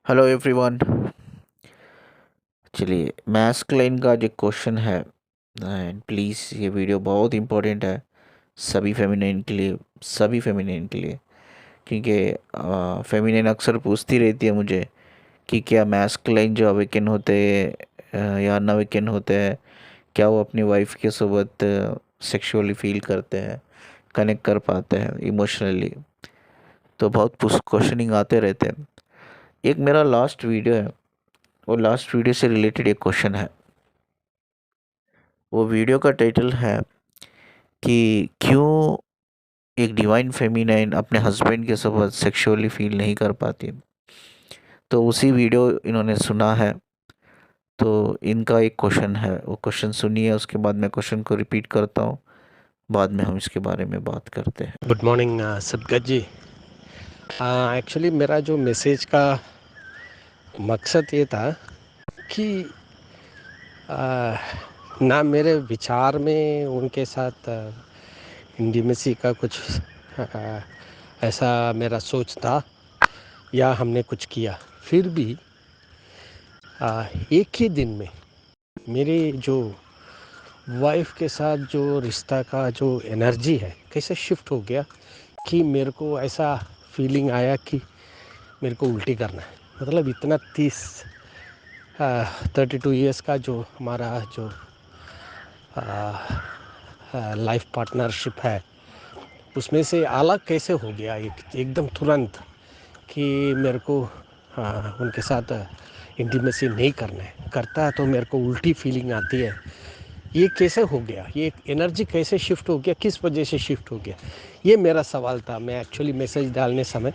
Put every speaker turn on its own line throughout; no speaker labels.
Hello everyone. चलिए, masculine का जो क्वेश्चन है, एंड प्लीज़ ये वीडियो बहुत इंपॉर्टेंट है सभी फेमिनिन के लिए क्योंकि फेमिनिन अक्सर पूछती रहती है मुझे कि क्या मैस्कुलिन जो अवेकन होते हैं या अनअवेकन होते हैं, क्या वो अपनी वाइफ के साथ सेक्सुअली फील करते हैं, कनेक्ट कर पाते हैं इमोशनली। तो बहुत क्वेश्चनिंग आते रहते हैं। एक मेरा लास्ट वीडियो है, वो लास्ट वीडियो से रिलेटेड एक क्वेश्चन है। वो वीडियो का टाइटल है कि क्यों एक डिवाइन फेमिनाइन अपने हस्बैंड के साथ सेक्सुअली फील नहीं कर पाती। तो उसी वीडियो इन्होंने सुना है, तो इनका एक क्वेश्चन है, वो क्वेश्चन सुनिए, उसके बाद मैं क्वेश्चन को रिपीट करता हूँ, बाद में हम इसके बारे में बात करते हैं।
गुड मॉर्निंग सदगत जी। एक्चुअली मेरा जो मैसेज का मकसद ये था कि ना मेरे विचार में उनके साथ इंटीमेसी का कुछ आ, ऐसा मेरा सोच था या हमने कुछ किया, फिर भी एक ही दिन में मेरे जो वाइफ के साथ जो रिश्ता का जो एनर्जी है कैसे शिफ्ट हो गया कि मेरे को ऐसा फीलिंग आया कि मेरे को उल्टी करना है। मतलब इतना 32 ईयर्स का जो हमारा जो लाइफ पार्टनरशिप है, उसमें से अलग कैसे हो गया एकदम तुरंत कि मेरे को उनके साथ इंटीमेसी नहीं करना है, करता है तो मेरे को उल्टी फीलिंग आती है। ये कैसे हो गया, ये एनर्जी कैसे शिफ्ट हो गया, किस वजह से शिफ्ट हो गया, ये मेरा सवाल था। मैं एक्चुअली मैसेज डालने समय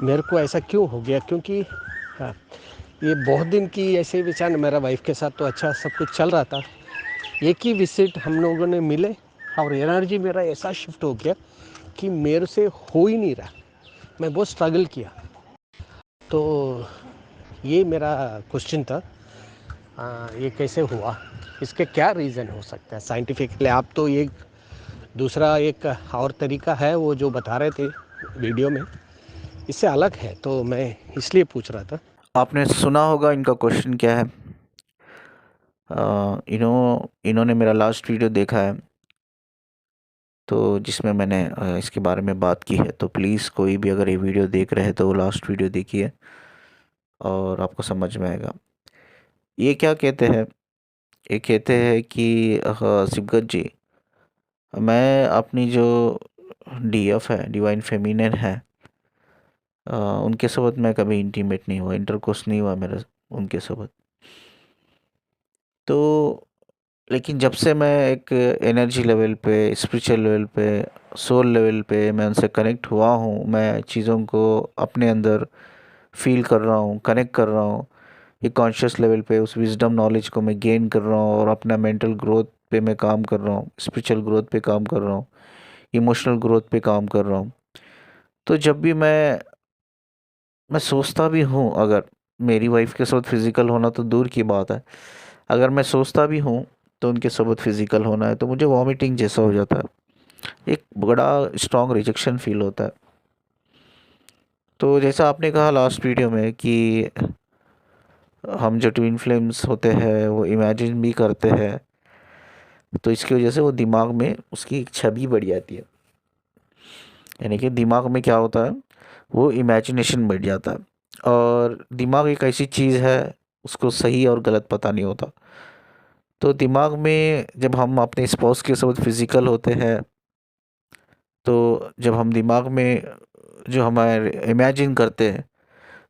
मेरे को ऐसा क्यों हो गया, क्योंकि ये बहुत दिन की ऐसे विचार, मेरा वाइफ के साथ तो अच्छा सब कुछ चल रहा था। एक ही विजिट हम लोगों ने मिले और एनर्जी मेरा ऐसा शिफ्ट हो गया कि मेरे से हो ही नहीं रहा। मैं बहुत स्ट्रगल किया। तो ये मेरा क्वेश्चन था, ये कैसे हुआ, इसके क्या रीज़न हो सकता है साइंटिफिकली। आप तो एक दूसरा एक और तरीका है वो जो बता रहे थे वीडियो में, इससे अलग है, तो मैं इसलिए पूछ रहा था।
आपने सुना होगा इनका क्वेश्चन क्या है। इन्होंने मेरा लास्ट वीडियो देखा है, तो जिसमें मैंने इसके बारे में बात की है। तो प्लीज़ कोई भी अगर ये वीडियो देख रहे हैं तो वो लास्ट वीडियो देखिए और आपको समझ में आएगा। ये क्या कहते हैं, ये कहते हैं कि सिबगत जी, मैं अपनी जो डीएफ है, डिवाइन फेमिनिन है, उनके साथ मैं कभी इंटीमेट नहीं हुआ, इंटरकोर्स नहीं हुआ मेरा उनके साथ। तो लेकिन जब से मैं एक एनर्जी लेवल पे, स्पिरिचुअल लेवल पे, सोल लेवल पे मैं उनसे कनेक्ट हुआ हूँ, मैं चीज़ों को अपने अंदर फील कर रहा हूँ, कनेक्ट कर रहा हूँ, ये कॉन्शियस लेवल पे उस विजडम नॉलेज को मैं गेन कर रहा हूँ और अपना मेंटल ग्रोथ पे मैं काम कर रहा हूँ, स्पिरिचुअल ग्रोथ पे काम कर रहा हूँ, इमोशनल ग्रोथ पे काम कर रहा हूँ। तो जब भी मैं सोचता भी हूँ, अगर मेरी वाइफ के साथ फिज़िकल होना तो दूर की बात है, अगर मैं सोचता भी हूँ तो उनके साथ फिज़िकल होना है तो मुझे वॉमिटिंग जैसा हो जाता है, एक बड़ा स्ट्रॉन्ग रिजेक्शन फील होता है। तो जैसा आपने कहा लास्ट वीडियो में कि हम जो ट्विन फ्लेम्स होते हैं वो इमेजिन भी करते हैं, तो इसकी वजह से वो दिमाग में उसकी एक छवि बढ़ जाती है। यानी कि दिमाग में क्या होता है, वो इमेजिनेशन बढ़ जाता है। और दिमाग एक ऐसी चीज़ है, उसको सही और गलत पता नहीं होता। तो दिमाग में जब हम अपने स्पाउस के साथ फिज़िकल होते हैं, तो जब हम दिमाग में जो हमारे इमेजिन करते हैं,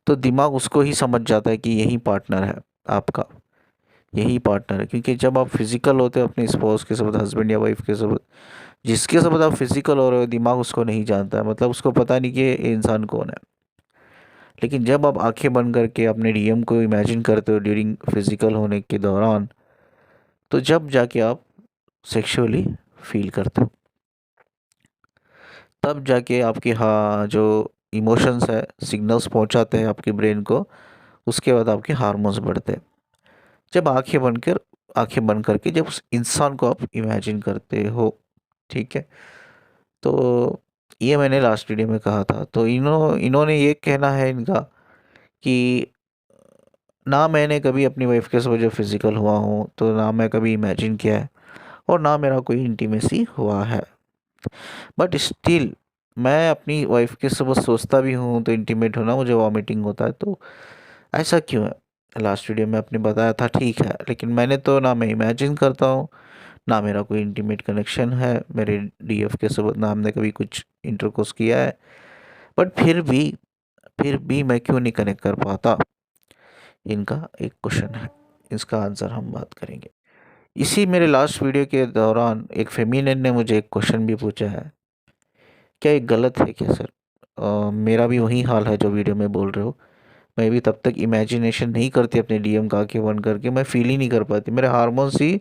तो दिमाग उसको ही समझ जाता है कि यही पार्टनर है आपका, यही पार्टनर है। क्योंकि जब आप फिज़िकल होते हो अपने स्पाउस के साथ, हस्बैंड या वाइफ के साथ, जिसके साथ आप फिज़िकल हो रहे हो, दिमाग उसको नहीं जानता है, मतलब उसको पता नहीं कि ये इंसान कौन है। लेकिन जब आप आंखें बंद करके अपने डीएम को इमेजिन करते हो ड्यूरिंग फिज़िकल होने के दौरान, तो जब जाके आप सेक्सुअली फील करते हो, तब जाके आपके हाँ जो इमोशंस है सिग्नल्स पहुंचाते हैं आपके ब्रेन को, उसके बाद आपके हार्मोन्स बढ़ते हैं। जब आंखें बंद करके जब उस इंसान को आप इमेजिन करते हो, ठीक है। तो ये मैंने लास्ट वीडियो में कहा था। तो इन्होंने ये कहना है इनका कि ना मैंने कभी अपनी वाइफ के साथ जो फिज़िकल हुआ हूँ, तो ना मैं कभी इमेजिन किया है और ना मेरा कोई इंटीमेसी हुआ है। बट स्टिल मैं अपनी वाइफ के साथ सोचता भी हूँ तो इंटीमेट होना मुझे वॉमिटिंग होता है। तो ऐसा क्यों है? लास्ट वीडियो में आपने बताया था ठीक है, लेकिन मैंने तो ना मैं इमेजिन करता हूँ, ना मेरा कोई इंटीमेट कनेक्शन है मेरे डीएफ के साथ, ना हमने कभी कुछ इंटरकोर्स किया है। बट फिर भी मैं क्यों नहीं कनेक्ट कर पाता, इनका एक क्वेश्चन है। इसका आंसर हम बात करेंगे। इसी मेरे लास्ट वीडियो के दौरान एक फेमिनिन ने मुझे एक क्वेश्चन भी पूछा है, क्या ये गलत है क्या सर? मेरा भी वही हाल है जो वीडियो में बोल रहे हो। मैं भी तब तक इमेजिनेशन नहीं करती अपने डीएम का आंखें बंद करके, मैं फील ही नहीं कर पाती, मेरे हार्मोन्स ही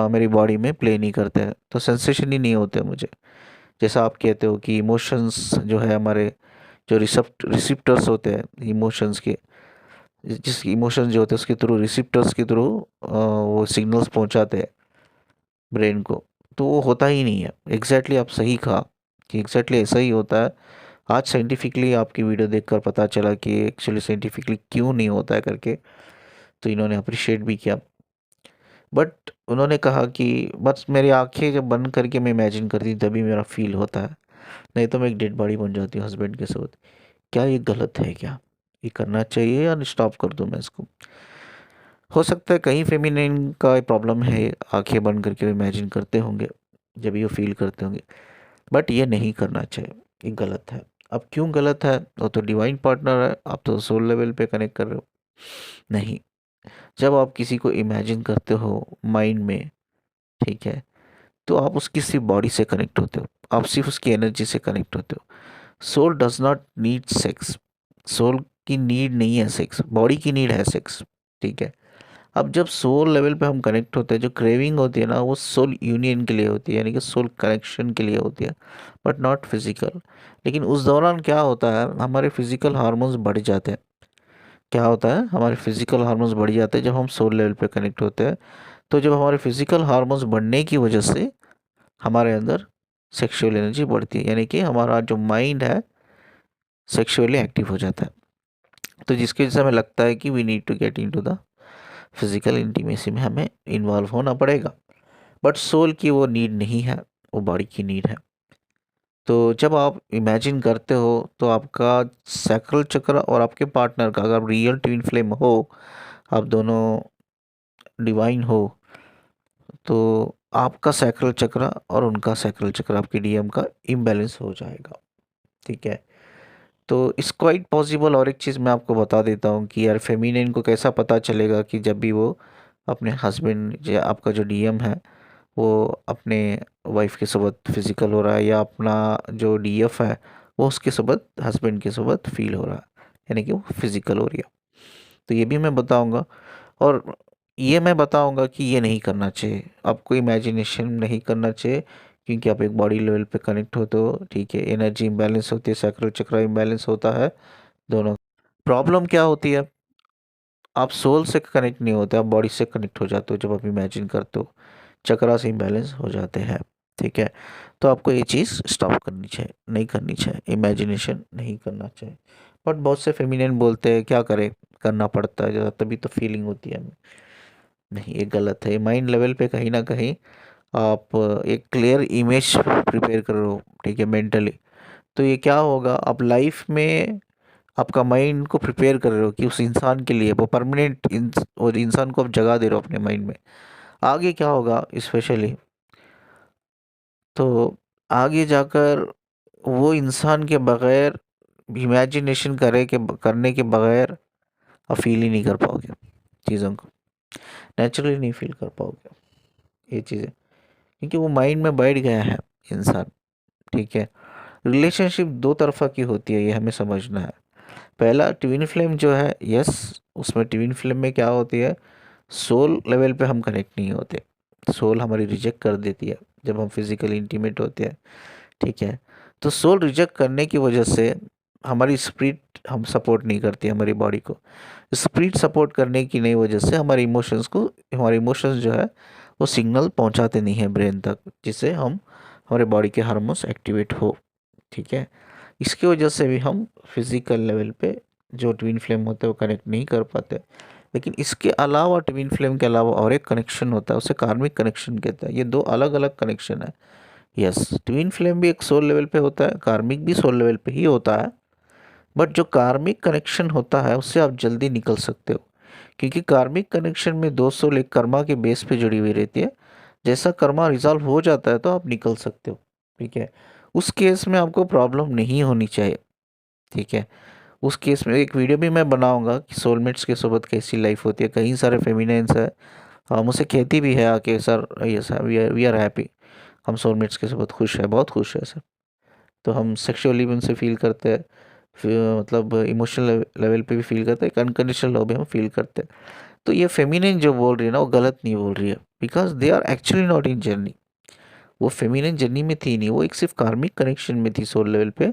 मेरी बॉडी में प्ले नहीं करते हैं, तो सेंसेशन ही नहीं होते मुझे। जैसा आप कहते हो कि इमोशंस जो है हमारे, जो रिसिप्टर्स होते हैं इमोशंस के, जिस इमोशंस जो होते हैं उसके थ्रू, रिसिप्टर्स के थ्रू वो सिग्नल्स पहुंचाते हैं ब्रेन को, तो वो होता ही नहीं है। एग्जैक्टली आप सही कहा कि एग्जैक्टली ऐसा ही होता है। आज साइंटिफिकली आपकी वीडियो देखकर पता चला कि एक्चुअली साइंटिफिकली क्यों नहीं होता है करके, तो इन्होंने अप्रिशिएट भी किया। बट उन्होंने कहा कि बस मेरी आंखें जब बंद करके मैं इमेजिन करती तभी मेरा फील होता है, नहीं तो मैं एक डेड बॉडी बन जाती हूँ हस्बैंड के साथ। क्या ये गलत है क्या? ये करना चाहिए या स्टॉप कर दूँ मैं इसको? हो सकता है कहीं फेमिनिन का प्रॉब्लम है, आंखें बंद करके इमेजिन करते होंगे जब ये फील करते होंगे, बट ये नहीं करना चाहिए, ये गलत है। अब क्यों गलत है? वो तो डिवाइन पार्टनर है, आप तो सोल लेवल पे कनेक्ट कर रहे हो। नहीं, जब आप किसी को इमेजिन करते हो माइंड में, ठीक है, तो आप उसकी सिर्फ बॉडी से कनेक्ट होते हो, आप सिर्फ उसकी एनर्जी से कनेक्ट होते हो। Soul does not need sex, soul की नीड नहीं है सेक्स, बॉडी की नीड है सेक्स, ठीक है। अब जब सोल लेवल पे हम कनेक्ट होते हैं, जो क्रेविंग होती है ना, वो सोल यूनियन के लिए होती है, यानी कि सोल कनेक्शन के लिए होती है, बट नॉट फिजिकल। लेकिन उस दौरान क्या होता है, हमारे फिजिकल हार्मोन्स बढ़ जाते हैं। क्या होता है, हमारे फिजिकल हार्मोन्स बढ़ जाते हैं जब हम सोल लेवल पे कनेक्ट होते हैं। तो जब हमारे फिजिकल हार्मोन्स बढ़ने की वजह से हमारे अंदर सेक्सुअल एनर्जी बढ़ती है, यानी कि हमारा जो माइंड है सेक्सुअली एक्टिव हो जाता है। तो जिसकी वजह से हमें लगता है कि we need to get into the physical intimacy में हमें इन्वॉल्व होना पड़ेगा। बट सोल की वो नीड नहीं है, वो बॉडी की नीड है। तो जब आप इमेजिन करते हो तो आपका सैक्रल चक्र और आपके पार्टनर का, अगर रियल ट्विन फ्लेम हो, आप दोनों डिवाइन हो, तो आपका सैक्रल चक्र और उनका सैक्रल चक्र, आपके डीएम का इम्बैलेंस हो जाएगा, ठीक है। तो इट्स क्वाइट पॉसिबल। और एक चीज़ मैं आपको बता देता हूँ कि यार फेमिनिन को कैसा पता चलेगा कि जब भी वो अपने हस्बैंड या आपका जो डीएम है वो अपने वाइफ के साथ फिजिकल हो रहा है, या अपना जो डीएफ है वो उसके साथ हस्बैंड के साथ फील हो रहा है, यानी कि वो फिजिकल हो रही है। तो ये भी मैं बताऊंगा, और ये मैं बताऊंगा कि ये नहीं करना चाहिए, आपको इमेजिनेशन नहीं करना चाहिए, क्योंकि आप एक बॉडी लेवल पे कनेक्ट होते हो, ठीक है, एनर्जी इम्बैलेंस होती है, सैक्रल चक्र इम्बैलेंस होता है दोनों। प्रॉब्लम क्या होती है, आप सोल से कनेक्ट नहीं होते, आप बॉडी से कनेक्ट हो जाते हो जब आप इमेजिन करते हो, चक्रा से इम्बैलेंस हो जाते हैं, ठीक है। तो आपको ये चीज़ स्टॉप करनी चाहिए, नहीं करनी चाहिए, इमेजिनेशन नहीं करना चाहिए। बट बहुत से फेमिनिन बोलते हैं क्या करें, करना पड़ता है ज़्यादा तभी तो फीलिंग होती है हमें। नहीं, ये गलत है। माइंड लेवल पे कहीं ना कहीं आप एक क्लियर इमेज प्रिपेयर कर रहे हो, ठीक है, मेंटली। तो ये क्या होगा, आप लाइफ में आपका माइंड को प्रिपेयर कर रहे हो कि उस इंसान के लिए वो परमानेंट और इंसान को आप जगा दे रहे हो अपने माइंड में। आगे क्या होगा स्पेशली, तो आगे जाकर वो इंसान के बगैर, इमेजिनेशन करने के बगैर आप फील ही नहीं कर पाओगे चीज़ों को, नेचुरली नहीं फील कर पाओगे ये चीज़ें, क्योंकि वो माइंड में बैठ गया है इंसान, ठीक है। रिलेशनशिप दो तरफा की होती है, ये हमें समझना है। पहला ट्विन फ्लेम जो है, यस, उसमें ट्विन फ्लेम में क्या होती है, सोल लेवल पे हम कनेक्ट नहीं होते, सोल हमारी रिजेक्ट कर देती है जब हम फिजिकली इंटीमेट होते हैं, ठीक है। तो सोल रिजेक्ट करने की वजह से हमारी स्पिरिट हम सपोर्ट नहीं करती हमारी बॉडी को, स्पिरिट सपोर्ट करने की नहीं वजह से हमारे इमोशंस जो है वो सिग्नल पहुंचाते नहीं हैं ब्रेन तक, जिससे हम हमारे बॉडी के हार्मोन्स एक्टिवेट हो, ठीक है। इसकी वजह से भी हम फिजिकल लेवल पे जो ट्विन फ्लेम होते हैं वो कनेक्ट नहीं कर पाते। लेकिन इसके अलावा ट्विन फ्लेम के अलावा और एक कनेक्शन होता है, उसे कार्मिक कनेक्शन कहते हैं। ये दो अलग अलग कनेक्शन है। यस, ट्विन फ्लेम भी एक सोल लेवल पे होता है, कार्मिक भी सोल लेवल पे ही होता है। बट जो कार्मिक कनेक्शन होता है उससे आप जल्दी निकल सकते हो, क्योंकि कार्मिक कनेक्शन में दो सोल एक कर्मा के बेस पे जुड़ी हुई रहती है। जैसा कर्मा रिजॉल्व हो जाता है तो आप निकल सकते हो। ठीक है, उस केस में आपको प्रॉब्लम नहीं होनी चाहिए। ठीक है, उस केस में एक वीडियो भी मैं बनाऊंगा कि सोलमेट्स के सोबत कैसी लाइफ होती है। कई सारे फेमिनाइंस है, मुझसे कहती भी है आके, सर ये सर वी आर हैप्पी, हम सोलमेट्स के साथ खुश है, बहुत खुश है सर। तो हम सेक्सुअली भी उनसे फील करते हैं, मतलब इमोशनल लेवल पे भी फील करते हैं, एक अनकंडीशनल लव भी हम फील करते हैं। तो ये फेमिनिन जो बोल रही है ना, वो गलत नहीं बोल रही है, because they are actually not in journey. वो फेमिनिन जर्नी में थी नहीं, वो एक सिर्फ कार्मिक कनेक्शन में थी सोल लेवल पे।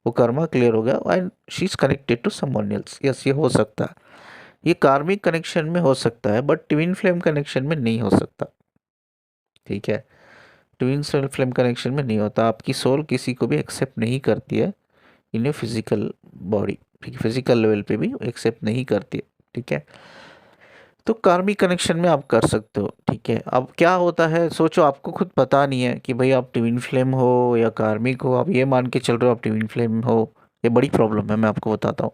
वो कर्मा क्लियर हो गया and she is connected to someone else. Yes, ये हो सकता है, ये कार्मिक कनेक्शन में हो सकता है, बट ट्विन फ्लेम कनेक्शन में नहीं हो सकता। ठीक है, ट्विन सोल फ्लेम कनेक्शन में नहीं होता। आपकी सोल किसी को भी एक्सेप्ट नहीं करती है इन ए फिजिकल बॉडी। ठीक है, फिजिकल लेवल पे भी एक्सेप्ट नहीं करती है। ठीक है, तो कार्मिक कनेक्शन में आप कर सकते हो। ठीक है, अब क्या होता है, सोचो आपको खुद पता नहीं है कि भाई आप ट्विन फ्लेम हो या कार्मिक हो, आप ये मान के चल रहे हो आप ट्विन फ्लेम हो। ये बड़ी प्रॉब्लम है, मैं आपको बताता हूँ।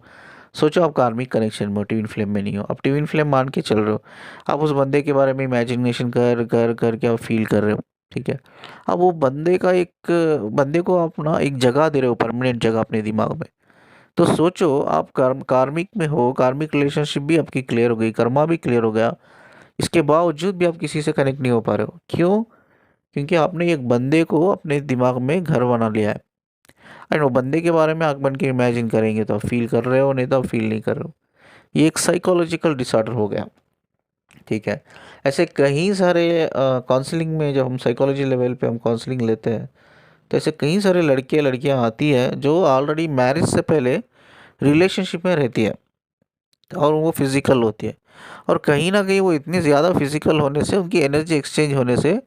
सोचो आप कार्मिक कनेक्शन में हो, ट्विन फ्लेम में नहीं हो, आप ट्विन फ्लेम मान के चल रहे हो। आप उस बंदे के बारे में इमेजिनेशन कर कर करके आप फील कर रहे हो। ठीक है, अब वो बंदे को आप ना एक जगह दे रहे हो, परमानेंट जगह अपने दिमाग में। तो सोचो आप कार्मिक में हो, कार्मिक रिलेशनशिप भी आपकी क्लियर हो गई, कर्मा भी क्लियर हो गया, इसके बावजूद भी आप किसी से कनेक्ट नहीं हो पा रहे हो। क्यों? क्योंकि आपने एक बंदे को अपने दिमाग में घर बना लिया है। एंड वो बंदे के बारे में आंख बन के इमेजिन करेंगे तो आप फील कर रहे हो, नहीं तो आप फील नहीं कर रहे हो। ये एक साइकोलॉजिकल डिसऑर्डर हो गया। ठीक है, ऐसे कई सारे काउंसलिंग में, जब हम साइकोलॉजी लेवल पे हम काउंसलिंग लेते हैं, तो ऐसे कई सारे लड़के लड़कियां आती है जो ऑलरेडी मैरिज से पहले रिलेशनशिप में रहती है और वो फिजिकल होती है। और कहीं ना कहीं वो इतनी ज़्यादा फिजिकल होने से, उनकी एनर्जी एक्सचेंज होने से,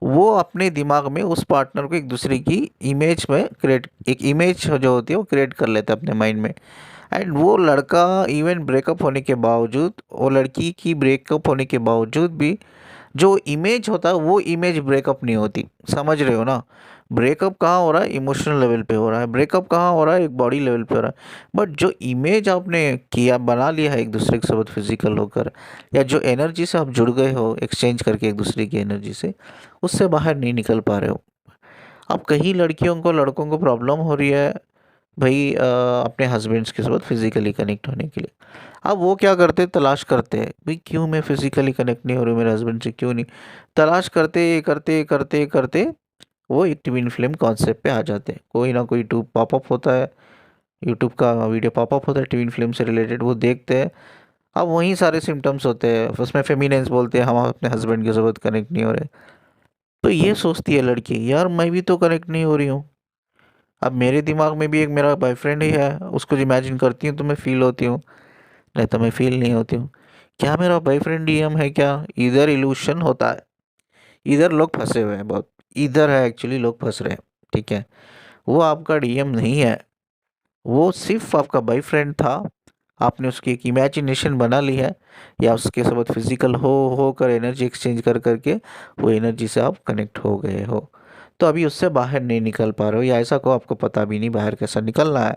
वो अपने दिमाग में उस पार्टनर को एक दूसरे की इमेज में क्रिएट, एक इमेज जो होती है वो क्रिएट कर लेते हैं अपने माइंड में। एंड वो लड़का इवन ब्रेकअप होने के बावजूद, वो लड़की की ब्रेकअप होने के बावजूद भी जो इमेज होता है वो इमेज ब्रेकअप नहीं होती। समझ रहे हो ना? ब्रेकअप कहाँ हो रहा है? इमोशनल लेवल पे हो रहा है। ब्रेकअप कहाँ हो रहा है? एक बॉडी लेवल पे हो रहा है। बट जो इमेज आपने किया, बना लिया है एक दूसरे के साथ फिजिकल होकर, या जो एनर्जी से आप जुड़ गए हो एक्सचेंज करके एक दूसरे की एनर्जी से, उससे बाहर नहीं निकल पा रहे हो। अब कई लड़कियों को, लड़कों को प्रॉब्लम हो रही है भाई अपने हस्बैंड्स के साथ फिजिकली कनेक्ट होने के लिए। अब वो क्या करते, तलाश करते हैं भाई क्यों मैं फिजिकली कनेक्ट नहीं हो रही मेरे हस्बैंड से, क्यों नहीं। तलाश करते करते करते करते वो एक ट्विन फ्लेम कॉन्सेप्ट पे आ जाते हैं। कोई ना कोई यूट्यूब पॉपअप होता है, यूट्यूब का वीडियो पॉपअप होता है ट्विन फ्लेम से रिलेटेड, वो देखते हैं। अब वहीं सारे सिम्टम्स होते हैं, उसमें फेमिनेंस बोलते हैं हम अपने हस्बैंड के साथ कनेक्ट नहीं हो रहे। तो ये सोचती है लड़की, यार मैं भी तो कनेक्ट नहीं हो रही हूँ। अब मेरे दिमाग में भी एक मेरा बॉयफ्रेंड ही है, उसको जो इमेजिन करती हूँ तो मैं फील होती हूँ, नहीं तो मैं फील नहीं होती हूँ। क्या मेरा बॉयफ्रेंड डीएम है क्या? इधर इल्यूशन होता है, इधर लोग फंसे हुए हैं बहुत। इधर है एक्चुअली लोग फंस रहे हैं। ठीक है, वो आपका डीएम नहीं है, वो सिर्फ आपका बॉयफ्रेंड था। आपने उसकी एक इमेजिनेशन बना ली है, या उसके साथ फिजिकल हो कर एनर्जी एक्सचेंज कर करके वो एनर्जी से आप कनेक्ट हो गए हो। तो अभी उससे बाहर नहीं निकल पा रहे हो, या ऐसा को आपको पता भी नहीं बाहर कैसा निकलना है।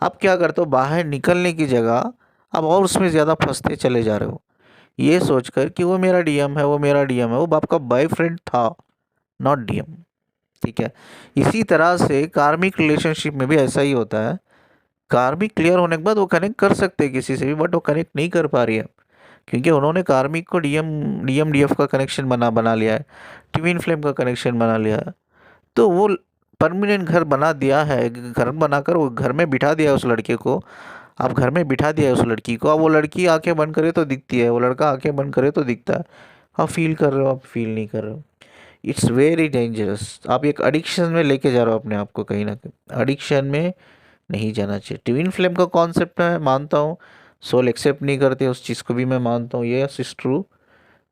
आप क्या करते हो, बाहर निकलने की जगह अब और उसमें ज़्यादा फंसते चले जा रहे हो, ये सोचकर कि वो मेरा डीएम है, वो मेरा डीएम है। वो आपका बॉयफ्रेंड था, नॉट डीएम। ठीक है, इसी तरह से कार्मिक रिलेशनशिप में भी ऐसा ही होता है। कार्मिक क्लियर होने के बाद वो कनेक्ट कर सकते हैं किसी से भी, बट वो कनेक्ट नहीं कर पा रही है, क्योंकि उन्होंने कार्मिक को डीएम डीएम डीएफ का कनेक्शन बना लिया है, ट्विन फ्लेम का कनेक्शन बना लिया है। तो वो परमानेंट घर बना दिया है, घर बनाकर वो घर में बिठा दिया है उस लड़के को। आप घर में बिठा दिया है उस लड़की को। अब वो लड़की आंखें बंद करे तो दिखती है, वो लड़का आंखें बंद करे तो दिखता है। आप फील कर रहे हो, आप फील नहीं कर रहे हो। It's very dangerous. आप एक एडिक्शन में लेके जा रहे हो अपने आप को, कहीं ना कहीं एडिक्शन में नहीं जाना चाहिए। ट्विन फ्लेम का कॉन्सेप्ट मैं मानता हूँ, सोल एक्सेप्ट नहीं करते उस चीज़ को भी मैं मानता हूँ, ये इज ट्रू।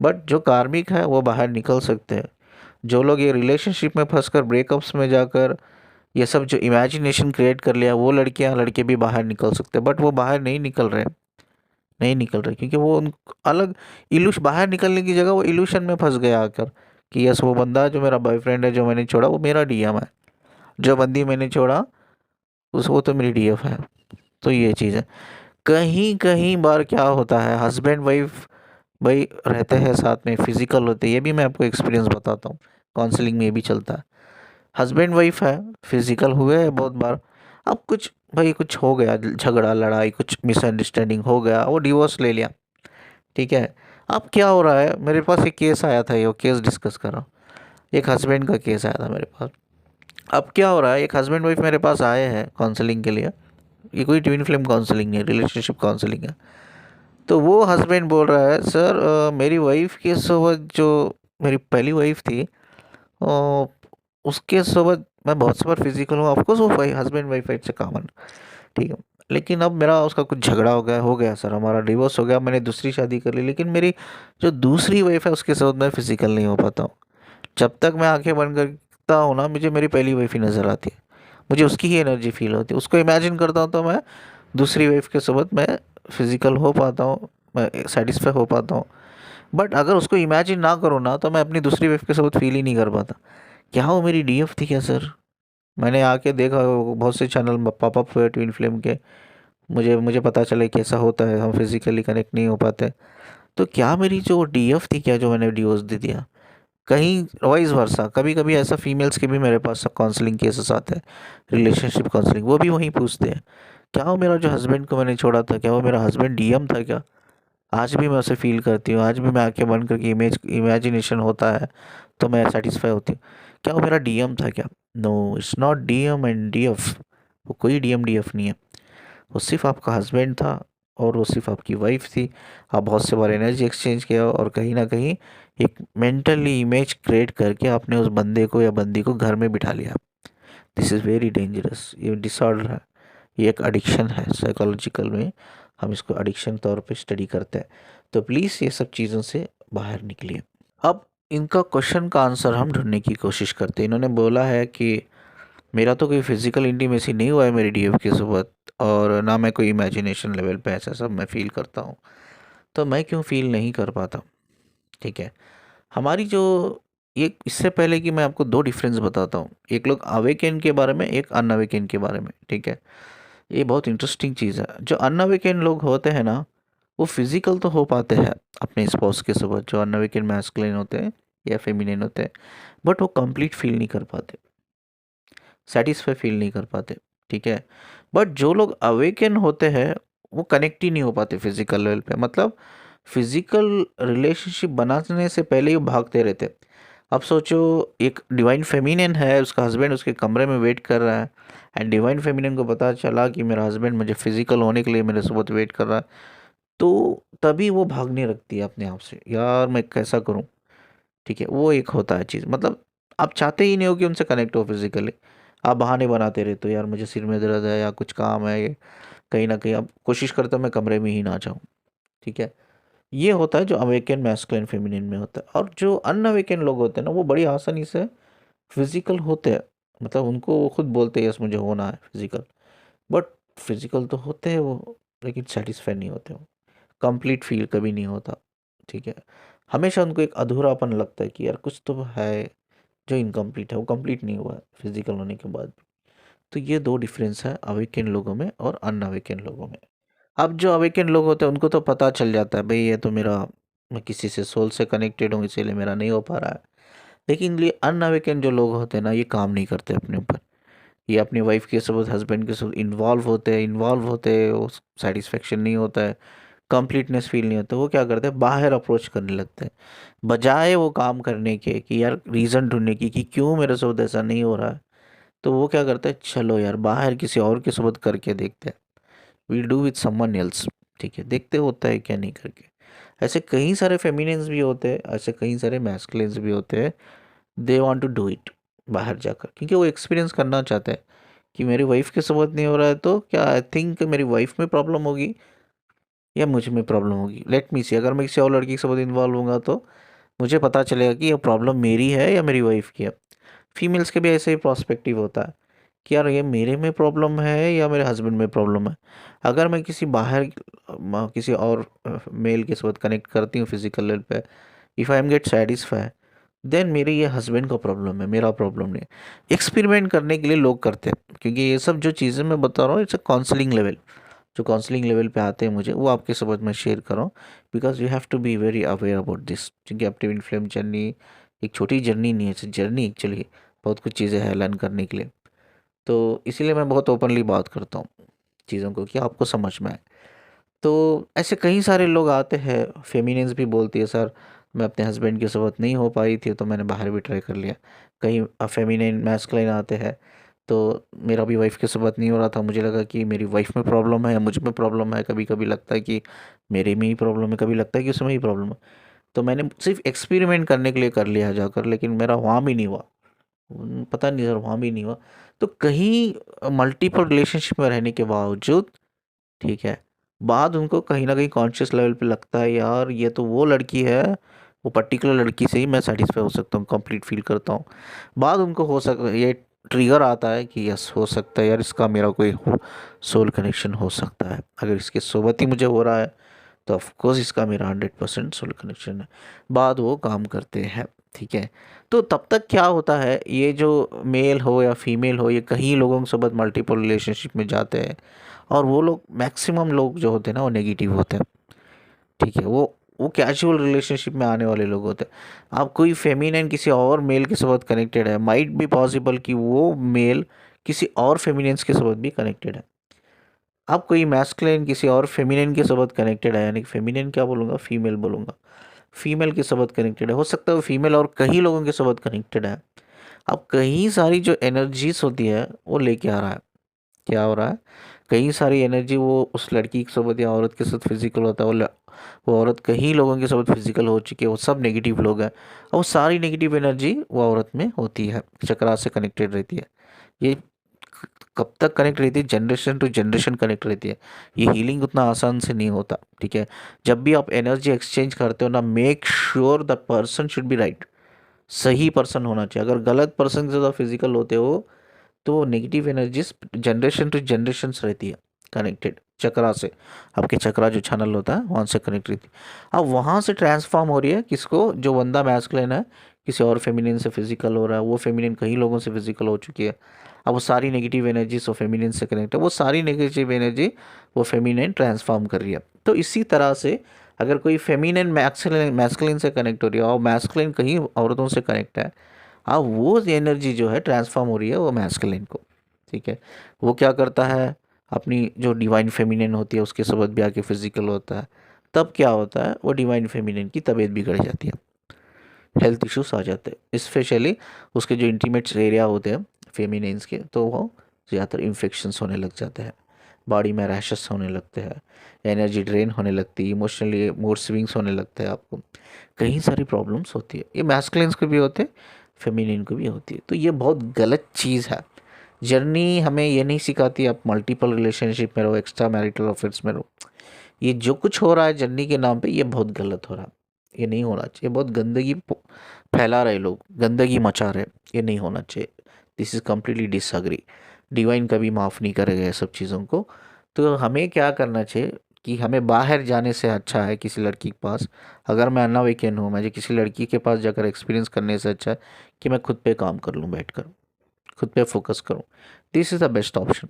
बट जो कार्मिक है वो बाहर निकल सकते हैं। जो लोग ये रिलेशनशिप में फंसकर ब्रेकअप्स में जाकर, ये सब जो इमेजिनेशन क्रिएट कर लिया, वो लड़कियां लड़के भी बाहर निकल सकते हैं, बट वो बाहर नहीं निकल रहे, नहीं निकल रहे, क्योंकि वो उन अलग इल्यूश बाहर निकलने की जगह वो इल्यूशन में फंस गया आकर कि यस वो बंदा जो मेरा बॉयफ्रेंड है, जो मैंने छोड़ा, वो मेरा डीएम है, जो बंदी मैंने छोड़ा उस वो तो मेरी डीएफ है। तो ये चीज़ है। कहीं कहीं बार क्या होता है, हस्बैंड वाइफ भाई रहते हैं साथ में, फिजिकल होते हैं, ये भी मैं आपको एक्सपीरियंस बताता हूँ, काउंसलिंग में ये भी चलता है। हस्बैंड वाइफ है, फिजिकल हुए हैं बहुत बार, अब कुछ भाई कुछ हो गया, झगड़ा लड़ाई कुछ मिसअंडरस्टैंडिंग हो गया, वो डिवोर्स ले लिया, ठीक है। अब क्या हो रहा है, मेरे पास एक केस आया था, ये केस डिस्कस कर रहा हूँ, एक हस्बैंड का केस आया था मेरे पास। अब क्या हो रहा है, एक हस्बैंड वाइफ मेरे पास आए हैं काउंसलिंग के लिए, ये कोई ट्विन फ्लेम काउंसलिंग है, रिलेशनशिप काउंसलिंग है। तो वो हस्बैंड बोल रहा है, सर मेरी वाइफ के साथ जो मेरी पहली वाइफ थी, अ, उसके साथ मैं बहुत बार फिजिकल हूँ, ऑफकोर्स वो हस्बैंड वाइफ से कॉमन, ठीक है। लेकिन अब मेरा उसका कुछ झगड़ा हो गया सर, हमारा डिवोर्स हो गया, मैंने दूसरी शादी कर ली, लेकिन मेरी जो दूसरी वाइफ है उसके साथ मैं फिजिकल नहीं हो पाता हूँ। जब तक मैं आंखें बंद करता हूँ ना, मुझे मेरी पहली वाइफ ही नज़र आती है, मुझे उसकी ही एनर्जी फील होती है, उसको इमेजिन करता हूँ तो मैं दूसरी वाइफ के साथ मैं फिजिकल हो पाता हूँ, मैं सेटिस्फाई हो पाता हूँ। बट अगर उसको इमेजिन ना करो ना, तो मैं अपनी दूसरी वाइफ के साथ फील ही नहीं कर पाता। क्या वो मेरी डीएफ थी क्या सर? मैंने आके देखा, बहुत से चैनल पॉपअप हुए ट्विन फ्लेम के, मुझे मुझे पता चले कैसा होता है, हम फिजिकली कनेक्ट नहीं हो पाते। तो क्या मेरी जो डीएफ थी क्या, जो मैंने डिवोर्स दे दिया? कहीं वाइस वर्सा, कभी कभी ऐसा फीमेल्स के भी मेरे पास काउंसलिंग केसेस आते हैं, रिलेशनशिप काउंसलिंग, वो भी वहीं पूछते हैं, क्या वो मेरा जो हस्बैंड को मैंने छोड़ा था, क्या वो मेरा हस्बैंड डीएम था क्या? आज भी मैं उसे फील करती हूँ, आज भी मैं आंखें बंद करके इमेजिनेशन होता है तो मैं सेटिस्फाई होती हूँ। क्या वो मेरा डीएम था क्या? No, it's not DM and DF, वो कोई डीएम डीएफ नहीं है, वो सिर्फ आपका हस्बैंड था, और वो सिर्फ आपकी वाइफ थी। आप बहुत से बार एनर्जी एक्सचेंज किया, और कहीं ना कहीं एक मेंटली इमेज क्रिएट करके आपने उस बंदे को या बंदी को घर में बिठा लिया। दिस इज़ वेरी डेंजरस, ये डिसऑर्डर है, ये एक एडिक्शन है साइकोलॉजिकल में, हम इसको एडिक्शन तौर पे स्टडी करते हैं। तो प्लीज़ ये सब चीज़ों से बाहर निकलिए। अब इनका क्वेश्चन का आंसर हम ढूंढने की कोशिश करते हैं। इन्होंने बोला है कि मेरा तो कोई फिजिकल इंटीमेसी नहीं हुआ है मेरी डीएफ के साथ, और ना मैं कोई इमेजिनेशन लेवल पे ऐसा सब मैं फील करता हूँ, तो मैं क्यों फील नहीं कर पाता? ठीक है। हमारी जो ये, इससे पहले कि मैं आपको दो डिफरेंस बताता हूँ, एक लोग अवेकेन के बारे में, एक अनअवेकेन के बारे में, ठीक है। ये बहुत इंटरेस्टिंग चीज़ है। जो अनअवेकेन लोग होते हैं ना, वो फिजिकल तो हो पाते हैं अपने स्पाउस के साथ, जो अनअवेकेन मैस्कुलिन होते हैं या फेमिनिन होते हैं, बट वो कंप्लीट फील नहीं कर पाते, सेटिस्फाई फील नहीं कर पाते, ठीक है। बट जो लोग अवेकन होते हैं, वो कनेक्ट ही नहीं हो पाते फिजिकल लेवल पे, मतलब फिजिकल रिलेशनशिप बनाने से पहले ही भागते रहते। अब सोचो, एक डिवाइन फेमिनिन है, उसका हस्बैंड उसके कमरे में वेट कर रहा है, एंड डिवाइन फेमिनिन को पता चला कि मेरा हस्बैंड मुझे फिजिकल होने के लिए मेरे साथ वेट कर रहा है, तो तभी वो भागने लगती है अपने आप से, यार मैं कैसा करूं, ठीक है। वो एक होता है चीज़, मतलब आप चाहते ही नहीं हो कि उनसे कनेक्ट हो फिजिकली, आप बहाने बनाते रहते हो, यार मुझे सिर में दर्द है या कुछ काम है, ये कहीं ना कहीं आप कोशिश करते हो मैं कमरे में ही ना जाऊँ, ठीक है। ये होता है जो अवेकन मैस्कुलिन फेमिनिन में होता है। और जो अनअवेकन लोग होते हैं ना, वो बड़ी आसानी से फिजिकल होते हैं, मतलब उनको वो खुद बोलते हैं यस मुझे होना है फिजिकल, बट फिजिकल तो होते हैं वो, लेकिन सेटिस्फाई नहीं होते वो, कंप्लीट फील कभी नहीं होता, ठीक है। हमेशा उनको एक अधूरापन लगता है कि यार कुछ तो है जो इनकम्प्लीट है, वो कंप्लीट नहीं हुआ है फिजिकल होने के बाद भी। तो ये दो डिफरेंस है अवेकन लोगों में और अनअवेकन लोगों में। अब जो अवेकन लोग होते हैं उनको तो पता चल जाता है, भाई ये तो मेरा, मैं किसी से सोल से कनेक्टेड हूँ इसीलिए मेरा नहीं हो पा रहा है। लेकिन ये अनअवेकन जो लोग होते हैं ना, ये काम नहीं करते अपने ऊपर, ये अपनी वाइफ के साथ हस्बैंड के साथ इन्वॉल्व होते हैं, वो सेटिस्फेक्शन नहीं होता है, कंप्लीटनेस फील नहीं होता, वो क्या करते हैं, बाहर अप्रोच करने लगते हैं, बजाय वो काम करने के कि यार रीज़न ढूंढने की कि क्यों मेरे साथ ऐसा नहीं हो रहा है। तो वो क्या करते हैं, चलो यार बाहर किसी और के साथ करके देखते हैं, we'll do with someone else, ठीक है, देखते होता है क्या नहीं करके। ऐसे कई सारे फेमिनिन्स भी होते हैं, ऐसे कई सारे मैस्कुलिन्स भी होते हैं, they want to do it बाहर जाकर, क्योंकि वो एक्सपीरियंस करना चाहते हैं कि मेरी वाइफ के साथ नहीं हो रहा है, तो क्या आई थिंक मेरी वाइफ में प्रॉब्लम होगी या मुझ में प्रॉब्लम होगी, लेट मी सी, अगर मैं किसी और लड़की के साथ इन्वॉल्व होऊंगा तो मुझे पता चलेगा कि ये प्रॉब्लम मेरी है या मेरी वाइफ की है। फीमेल्स के भी ऐसे ही प्रोस्पेक्टिव होता है कि यार ये मेरे में प्रॉब्लम है या मेरे हस्बैंड में प्रॉब्लम है। अगर मैं किसी बाहर किसी और मेल के साथ कनेक्ट करती हूँ फिजिकल लेवल पे, if I am get satisfy, then मेरे ये हस्बैंड का प्रॉब्लम है, मेरा प्रॉब्लम नहीं है। एक्सपेरिमेंट करने के लिए लोग करते हैं, क्योंकि ये सब जो चीज़ें मैं बता रहा हूँ इट्स अ काउंसलिंग लेवल। जो काउंसलिंग लेवल पे आते हैं मुझे, वो आपके साथ मैं शेयर कर रहा हूँ, because you have to be very aware about this. क्योंकि अब ट्विन फ्लेम जर्नी एक छोटी जर्नी नहीं है, इट्स जर्नी एक्चुअली। बहुत कुछ चीज़ें हैं लर्न करने के लिए। तो इसीलिए मैं बहुत ओपनली बात करता हूँ चीज़ों को, कि आपको समझ में आए। तो ऐसे कई सारे लोग आते हैं, फेमिनिन्स भी बोलती है सर मैं अपने हस्बैंड की ज़रूरत नहीं हो पाई थी तो मैंने बाहर भी ट्राई कर लिया। कई फेमिनिन मैस्कुलिन आते हैं, तो मेरा भी वाइफ़ के साथ नहीं हो रहा था, मुझे लगा कि मेरी वाइफ़ में प्रॉब्लम है, मुझ में प्रॉब्लम है। कभी कभी लगता है कि मेरे में ही प्रॉब्लम है, कभी लगता है कि उसमें ही प्रॉब्लम है। तो मैंने सिर्फ एक्सपेरिमेंट करने के लिए कर लिया जाकर, लेकिन मेरा वहाँ भी नहीं हुआ। पता नहीं सर, वहाँ भी नहीं हुआ। तो कहीं मल्टीपल रिलेशनशिप में रहने के बावजूद, ठीक है, बाद उनको कहीं न कहीं कॉन्शियस लेवल पे लगता है यार ये तो वो लड़की है, वो पर्टिकुलर लड़की से ही मैं सैटिस्फाई हो सकता हूँ, कंप्लीट फ़ील करता हूँ। बाद उनको हो सक ये ट्रिगर आता है कि यस हो सकता है यार इसका मेरा कोई सोल कनेक्शन हो सकता है। अगर इसकी सोबत ही मुझे हो रहा है तो ऑफ कोर्स इसका मेरा 100% सोल कनेक्शन है। बाद वो काम करते हैं, ठीक है। तो तब तक क्या होता है, ये जो मेल हो या फीमेल हो, ये कई लोगों के साथ मल्टीपल रिलेशनशिप में जाते हैं, और वो लोग मैक्सिमम लोग जो होते हैं ना वो नेगेटिव होते हैं, ठीक है। वो कैजुअल रिलेशनशिप में आने वाले लोग होते हैं। आप कोई फेमिनिन किसी और मेल के साथ कनेक्टेड है, माइट बी पॉसिबल कि वो मेल किसी और फेमिनिन्स के साथ भी कनेक्टेड है। आप कोई मैस्कुलिन किसी और फेमिनिन के साथ कनेक्टेड है, यानी कि फेमिनिन क्या बोलूँगा, फीमेल बोलूँगा, फीमेल के साथ कनेक्टेड है। हो सकता है वो फीमेल और कई लोगों के साथ कनेक्टेड है। अब कई सारी जो एनर्जीज होती है वो लेके आ रहा है। क्या हो रहा है, कई सारी एनर्जी वो उस लड़की के साथ या औरत के साथ फिजिकल होता है, वो औरत कई लोगों के साथ फिजिकल हो चुकी है, वो सब नेगेटिव लोग हैं, और वो सारी नेगेटिव एनर्जी वो औरत में होती है, चक्रा से कनेक्टेड रहती है। ये कब तक कनेक्ट रहती है, जनरेशन टू जनरेशन कनेक्ट रहती है। ये हीलिंग उतना आसान से नहीं होता, ठीक है। जब भी आप एनर्जी एक्सचेंज करते हो ना, make sure the person should be right. सही पर्सन होना चाहिए। अगर गलत पर्सन के साथ फिजिकल होते हो तो negative energies generation to generation रहती है कनेक्टेड, चक्रा से। आपके चक्रा जो चैनल होता है वहाँ से कनेक्ट रहती है। अब वहाँ से ट्रांसफॉर्म हो रही है किसको, जो बंदा मैस्कुलिन है किसी और फेमिनिन से फिजिकल हो रहा है, वो फेमिनिन कई लोगों से फिजिकल हो चुकी है। अब वो सारी नेगेटिव एनर्जी वो फेमिनिन से कनेक्ट है, वो सारी नेगेटिव एनर्जी वो फेमिनिन ट्रांसफॉर्म कर रही है। तो इसी तरह से अगर कोई फेमिनिन मैस्कुलिन से कनेक्ट हो रही है और मैस्कुलिन कहीं औरतों से कनेक्ट है, अब वो एनर्जी जो है ट्रांसफॉर्म हो रही है वो मैस्कुलिन को, ठीक है। वो क्या करता है, अपनी जो डिवाइन फेमिनिन होती है उसके साथ भी आके फिजिकल होता है। तब क्या होता है, वो डिवाइन फेमिनिन की तबीयत बिगड़ जाती है, हेल्थ इश्यूज आ जाते हैं, स्पेशली उसके जो इंटीमेट्स एरिया होते हैं फेमिनिन्स के, तो वो ज़्यादातर इन्फेक्शंस होने लग जाते हैं, बॉडी में रैशेस होने लगते हैं, एनर्जी ड्रेन होने लगती है, इमोशनली मूड स्विंग्स होने लगते हैं आपको। कई सारी प्रॉब्लम्स होती है, ये मैस्कुलिन्स को भी होते हैं, फेमिनिन को भी होती है। तो ये बहुत गलत चीज़ है। जर्नी हमें ये नहीं सिखाती आप मल्टीपल रिलेशनशिप में रहो, एक्स्ट्रा मैरिटल अफेयर्स में रहो। ये जो कुछ हो रहा है जर्नी के नाम पे, ये बहुत गलत हो रहा है। ये नहीं होना चाहिए। बहुत गंदगी फैला रहे लोग, गंदगी मचा रहे, ये नहीं होना चाहिए। This is completely disagree. Divine कभी माफ़ नहीं करेगा ये सब चीज़ों को। तो हमें क्या करना चाहिए कि हमें बाहर जाने से अच्छा है किसी लड़की के पास, अगर मैं अनअवेकन हूँ, मुझे किसी लड़की के पास जाकर एक्सपीरियंस करने से अच्छा है कि मैं खुद पे काम कर लूँ बैठ कर, खुद पे फोकस करूँ। This is the best option.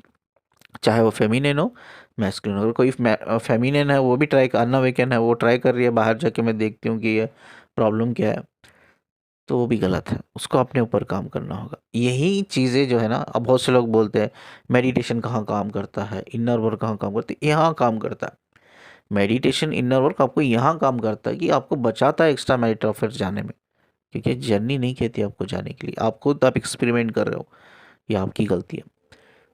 चाहे वो फेमिनिन हो, मैस्कुलिन हो। अगर कोई फेमिनिन है वो भी ट्राई, अनअवेकन है वो ट्राई कर रही है बाहर जाके, मैं देखती हूँ कि ये प्रॉब्लम क्या है, तो वो भी गलत है। उसको अपने ऊपर काम करना होगा। यही चीज़ें जो है ना, अब बहुत से लोग बोलते हैं मेडिटेशन कहाँ काम करता है, इनर वर्क कहाँ काम करता है, यहाँ काम करता है। मेडिटेशन इनर वर्क आपको यहाँ काम करता है कि आपको बचाता है एक्स्ट्रा मैरिटल अफेयर्स जाने में, क्योंकि जर्नी नहीं कहती आपको जाने के लिए, आप खुद आप एक्सपेरिमेंट कर रहे हो, ये आपकी गलती है।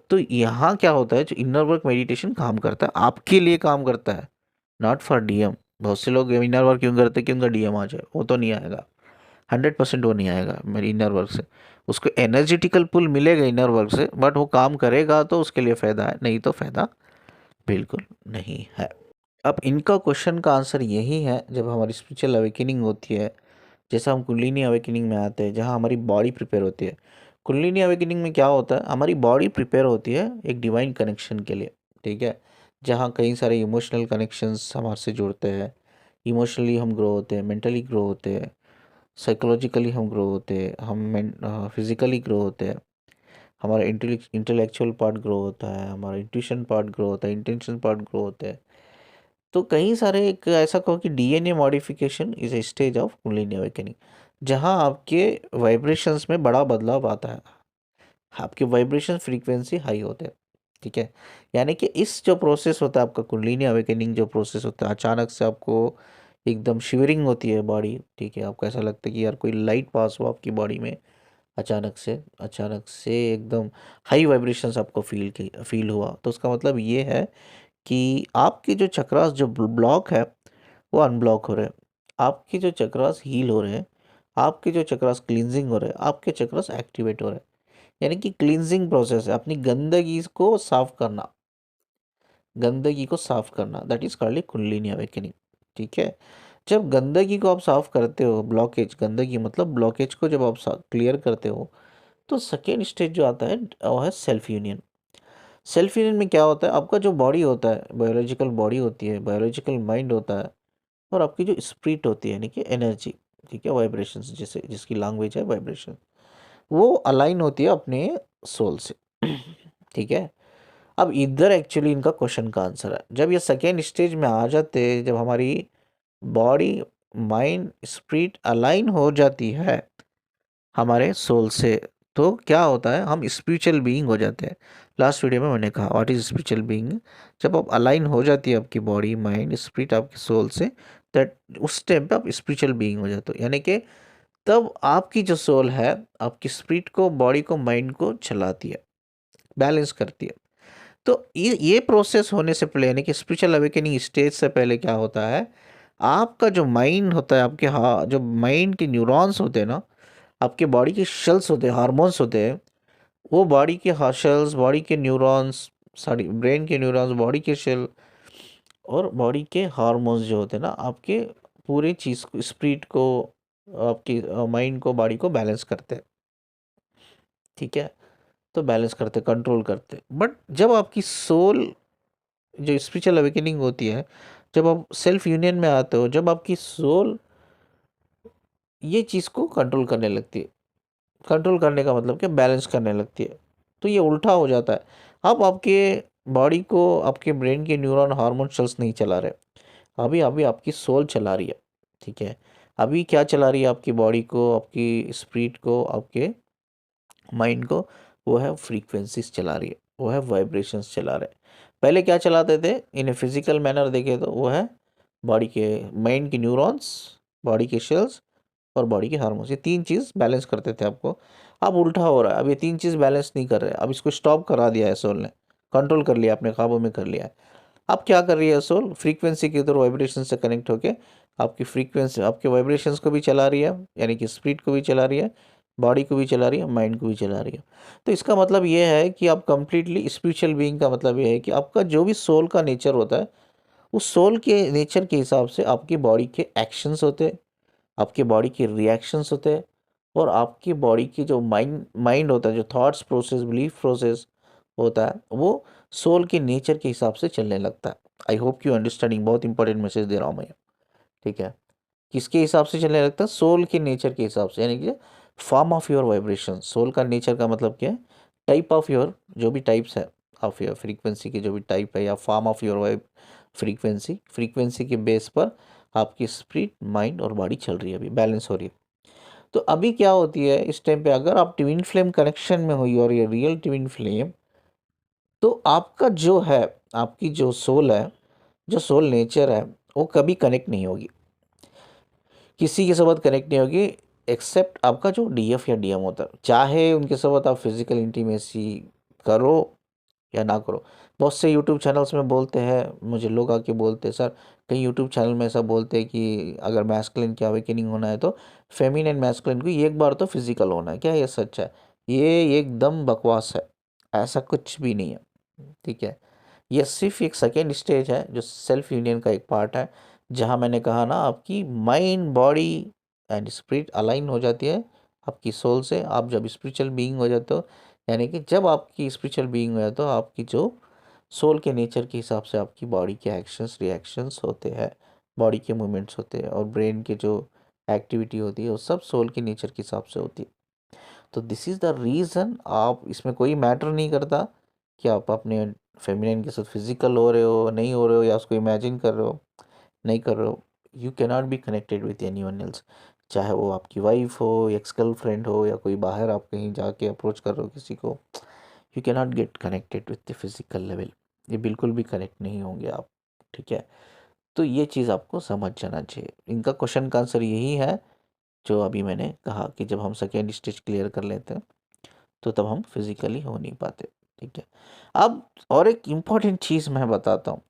तो यहाँ क्या होता है, जो इनर वर्क मेडिटेशन काम करता है आपके लिए काम करता है, नॉट फॉर डीएम। बहुत से लोग इनर वर्क क्यों करते हैं कि उनका डीएम आ जाए, वो तो नहीं आएगा, 100% वो नहीं आएगा मेरी इनर वर्क से। उसको एनर्जेटिकल पुल मिलेगा इनर वर्क से, बट वो काम करेगा तो उसके लिए फ़ायदा है, नहीं तो फ़ायदा बिल्कुल नहीं है। अब इनका क्वेश्चन का आंसर यही है, जब हमारी स्पिरिचुअल अवेकनिंग होती है, जैसा हम कुंडलिनी अवेकनिंग में आते हैं, जहाँ हमारी बॉडी प्रिपेयर होती है, कुंडलिनी अवेकनिंग में क्या होता है, हमारी बॉडी प्रिपेयर होती है एक डिवाइन कनेक्शन के लिए, ठीक है, जहाँ कई सारे इमोशनल कनेक्शंस हमारे से जुड़ते हैं। इमोशनली हम ग्रो होते हैं, मेंटली ग्रो होते हैं, साइकोलॉजिकली हम ग्रो होते हैं, हम फिजिकली ग्रो होते हैं, हमारा इंटेलेक्चुअल पार्ट ग्रो होता है, हमारा इंट्यूशन पार्ट ग्रो होता है, इंटेंशन पार्ट ग्रो होते हैं। तो कई सारे, एक ऐसा कहो कि DNA modification is a stage of kundalini awakening, जहाँ आपके वाइब्रेशंस में बड़ा बदलाव आता है, आपके वाइब्रेशन फ्रीक्वेंसी हाई होते हैं, ठीक है। यानी कि इस जो प्रोसेस होता है आपका कुंडलिनी अवेकनिंग जो प्रोसेस होता है, अचानक से आपको एकदम शिवरिंग होती है बॉडी, ठीक है, आपको ऐसा लगता है कि यार कोई लाइट पास हो आपकी बॉडी में, अचानक से एकदम हाई वाइब्रेशंस आपको फील हुआ, तो उसका मतलब ये है कि आपके जो चक्रास जो ब्लॉक है वो अनब्लॉक हो रहे हैं, आपके जो चक्रास हील हो रहे हैं, आपके जो चक्रास क्लींजिंग हो रहे हैं, आपके चक्रास एक्टिवेट हो रहे हैं। यानी कि क्लींजिंग प्रोसेस है, अपनी गंदगी को साफ करना, that is called kundalini awakening, ठीक है। जब गंदगी को आप साफ करते हो, ब्लॉकेज, गंदगी मतलब ब्लॉकेज को जब आप क्लियर करते हो, तो सेकेंड स्टेज जो आता है वो है सेल्फ यूनियन। सेल्फ यूनियन में क्या होता है, आपका जो बॉडी होता है, बायोलॉजिकल बॉडी होती है, बायोलॉजिकल माइंड होता है, और आपकी जो स्पिरिट होती है यानी कि एनर्जी, ठीक है, वाइब्रेशंस, जैसे जिसकी लैंग्वेज है वाइब्रेशन, वो अलाइन होती है अपने सोल से, ठीक है। अब इधर एक्चुअली इनका क्वेश्चन का आंसर है, जब ये सेकेंड स्टेज में आ जाते हैं, जब हमारी बॉडी, माइंड, स्पिरिट अलाइन हो जाती है हमारे सोल से, तो क्या होता है, हम स्पिरिचुअल बीइंग हो जाते हैं। लास्ट वीडियो में मैंने कहा व्हाट इज स्पिरिचुअल बीइंग। जब आप अलाइन हो जाती है आपकी बॉडी, माइंड, स्पिरिट आपके सोल से, दैट उस टाइम पे आप स्पिरिचुअल बीइंग हो जाते हो। यानी कि तब आपकी जो सोल है आपकी स्पिरिट को, बॉडी को, माइंड को चलाती है, बैलेंस करती है। तो ये प्रोसेस होने से पहले, यानी कि स्पिरिचुअल अवेकनिंग स्टेज से पहले क्या होता है, आपका जो माइंड होता है, आपके हाँ जो माइंड के न्यूरॉन्स होते हैं ना, आपके बॉडी के शेल्स होते हैं, हार्मोन्स होते हैं, वो बॉडी के शेल्स, बॉडी के न्यूरॉन्स, सॉरी ब्रेन के न्यूरॉन्स, बॉडी के शेल और बॉडी के हार्मोन्स जो होते हैं ना, आपके पूरे चीज़ को, स्पिरिट को, आपकी माइंड को, बॉडी को बैलेंस करते हैं, ठीक है। तो बैलेंस करते, कंट्रोल करते, बट जब आपकी सोल, जो स्पिरिचुअल अवेकनिंग होती है, जब आप सेल्फ यूनियन में आते हो, जब आपकी सोल ये चीज़ को कंट्रोल करने लगती है, कंट्रोल करने का मतलब क्या, बैलेंस करने लगती है, तो ये उल्टा हो जाता है। अब आपके बॉडी को आपके ब्रेन के न्यूरॉन, हार्मोन सेल्स नहीं चला रहे, अभी अभी आपकी सोल चला रही है, ठीक है। अभी क्या चला रही है आपकी बॉडी को, आपकी स्पिरिट को, आपके माइंड को, वो है फ्रीक्वेंसीज चला रही है, वो है वाइब्रेशंस चला रहे हैं। पहले क्या चलाते थे इन ए फिजिकल मैनर देखे तो वो है बॉडी के, माइंड के न्यूरॉन्स, बॉडी के सेल्स और बॉडी के हार्मोन्स, ये तीन चीज़ बैलेंस करते थे आपको। अब उल्टा हो रहा है, अब ये तीन चीज़ बैलेंस नहीं कर रहे, अब इसको स्टॉप करा दिया है सोल ने, कंट्रोल कर लिया, अपने काबू में कर लिया है। अब क्या कर रही है सोल, फ्रीक्वेंसी के उधर वाइब्रेशन से कनेक्ट होके आपकी फ्रीक्वेंसी, आपके वाइब्रेशंस को भी चला रही है, यानी कि स्पिरिट को भी चला रही है, बॉडी को भी चला रही है, माइंड को भी चला रही है। तो इसका मतलब ये है कि आप कंप्लीटली स्पिरिचुअल बीइंग का मतलब ये है कि आपका जो भी सोल का नेचर होता है, उस सोल के नेचर के हिसाब से आपकी बॉडी के एक्शंस होते हैं, आपके बॉडी के रिएक्शंस होते हैं, और आपकी बॉडी की जो माइंड माइंड होता है, जो थॉट्स प्रोसेस, बिलीफ प्रोसेस होता है, वो सोल के नेचर के हिसाब से चलने लगता है। आई होप यू अंडरस्टैंडिंग, बहुत इंपॉर्टेंट मैसेज दे रहा हूँ मैं, ठीक है। किसके हिसाब से चलने लगता है, सोल के नेचर के हिसाब से, यानी कि form of your vibration. Soul का नेचर का मतलब क्या है, टाइप ऑफ योर, जो भी टाइप्स है ऑफ योर फ्रीक्वेंसी के, जो भी टाइप है, या form of your vibe frequency के बेस पर आपकी स्पिरिट, माइंड और बॉडी चल रही है, अभी बैलेंस हो रही है। तो अभी क्या होती है इस टाइम पे, अगर आप ट्विन फ्लेम कनेक्शन में हुई और ये रियल ट्विन फ्लेम, तो आपका जो है, आपकी जो सोल है, जो सोल नेचर है, वो कभी कनेक्ट नहीं होगी, किसी के साथ कनेक्ट नहीं होगी, एक्सेप्ट आपका जो डीएफ या डीएम होता है, चाहे उनके साथ आप फिजिकल इंटीमेसी करो या ना करो। बहुत से यूट्यूब चैनल्स में बोलते हैं, मुझे लोग आके बोलते हैं, सर कई यूट्यूब चैनल में ऐसा बोलते हैं कि अगर मैस्कुलिन की अवेकनिंग होना है तो फेमिनिन मैस्कुलिन को एक बार तो फिजिकल होना है। क्या ये सच है? ये एकदम बकवास है, ऐसा कुछ भी नहीं है, ठीक है। ये सिर्फ एक सेकेंड स्टेज है जो सेल्फ यूनियन का एक पार्ट है, जहाँ मैंने कहा ना, आपकी mind, body and spirit align हो जाती है आपकी सोल से। आप जब स्पिरिचुअल बीइंग हो जाते हो, यानी कि जब आपकी स्पिरिचुअल बीइंग हो जाते हो, आपकी जो सोल के नेचर के हिसाब से आपकी बॉडी के एक्शंस रिएक्शंस होते हैं, बॉडी के मूवमेंट्स होते हैं, और ब्रेन के जो एक्टिविटी होती है वो सब सोल के नेचर के हिसाब से होती है। तो दिस इज़ द रीज़न, आप इसमें कोई मैटर नहीं करता कि आप अपने फेमिनिन के साथ फिजिकल हो रहे हो, नहीं हो रहे हो, या उसको इमेजिन कर रहे हो, नहीं कर रहे हो। You cannot be connected with any one else, चाहे वो आपकी वाइफ हो, एक्स गर्लफ्रेंड हो, या कोई बाहर आप कहीं जाके अप्रोच कर रहे हो किसी को। You cannot get connected with the physical level, ये बिल्कुल भी कनेक्ट नहीं होंगे आप। ठीक है, तो ये चीज़ आपको समझ जाना चाहिए। इनका क्वेश्चन का आंसर यही है जो अभी मैंने कहा, कि जब हम सेकेंड स्टेज क्लियर कर लेते हैं तो तब हम फिजिकली हो नहीं पाते। ठीक है, अब और एक इम्पॉर्टेंट चीज़ मैं बताता हूँ।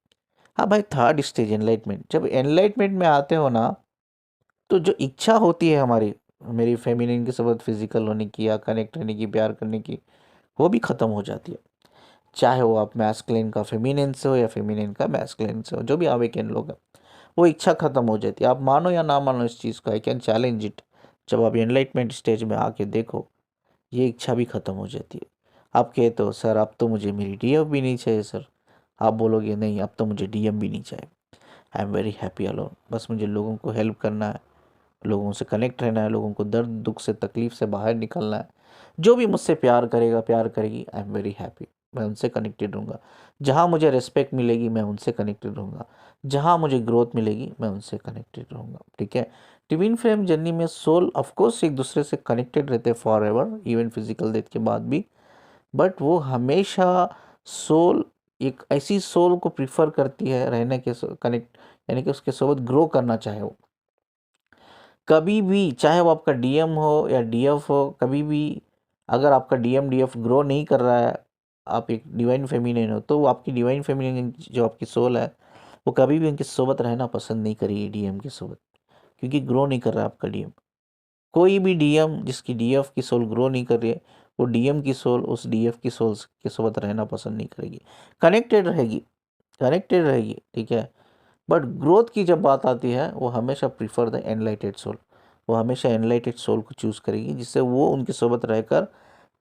हाँ भाई, थर्ड स्टेज एनलाइटमेंट, जब एनलाइटमेंट में आते हो ना, तो जो इच्छा होती है हमारी, मेरी फेमिनिन के साथ फिजिकल होने की, या कनेक्ट रहने की, प्यार करने की, वो भी ख़त्म हो जाती है। चाहे वो आप मैस्कुलिन का फेमिनिन से हो, या फेमिनिन का मैस्कुलिन से हो, जो भी अवेकन लोग हैं, वो इच्छा ख़त्म हो जाती है। आप मानो या ना मानो इस चीज़ को, आई कैन चैलेंज इट, जब आप एनलाइटमेंट स्टेज में आके देखो, ये इच्छा भी ख़त्म हो जाती है। आप कहते हो सर अब तो मुझे मेरी डीएफ भी नहीं चाहिए सर, आप बोलोगे नहीं अब तो मुझे डीएम भी नहीं चाहिए, I am very happy alone, बस मुझे लोगों को हेल्प करना है, लोगों से कनेक्ट रहना है, लोगों को दर्द दुख से तकलीफ़ से बाहर निकलना है। जो भी मुझसे प्यार करेगा, प्यार करेगी, आई एम वेरी हैप्पी, मैं उनसे कनेक्टेड रहूँगा। जहाँ मुझे रिस्पेक्ट मिलेगी मैं उनसे कनेक्टेड रहूँगा, जहाँ मुझे ग्रोथ मिलेगी मैं उनसे कनेक्टेड रहूँगा। ठीक है, ट्विन फ्लेम जर्नी में सोल ऑफकोर्स एक दूसरे से कनेक्टेड रहते हैं for ever, even physical death के बाद भी। बट वो हमेशा सोल एक ऐसी सोल को प्रीफर करती है रहने के कनेक्ट, यानी कि उसके साथ ग्रो करना चाहे वो कभी भी, चाहे वो आपका डीएम हो या डीएफ हो, कभी भी अगर आपका डीएम डीएफ ग्रो नहीं कर रहा है, आप एक डिवाइन फेमिनिन हो, तो वो आपकी डिवाइन फेमिनिन जो आपकी सोल है, वो कभी भी उनके सोबत रहना पसंद नहीं करेगी डीएम के सोबत, क्योंकि ग्रो नहीं कर रहा है आपका डीएम। कोई भी डीएम जिसकी डीएफ की सोल ग्रो नहीं कर रही है, वो डीएम की सोल उस डीएफ की सोल के साथ रहना पसंद नहीं करेगी, कनेक्टेड रहेगी, कनेक्टेड रहेगी। ठीक है, बट ग्रोथ की जब बात आती है, वो हमेशा प्रीफर द एनलाइटेड सोल, वो हमेशा एनलाइटेड सोल को चूज़ करेगी, जिससे वो उनके सोबत रहकर,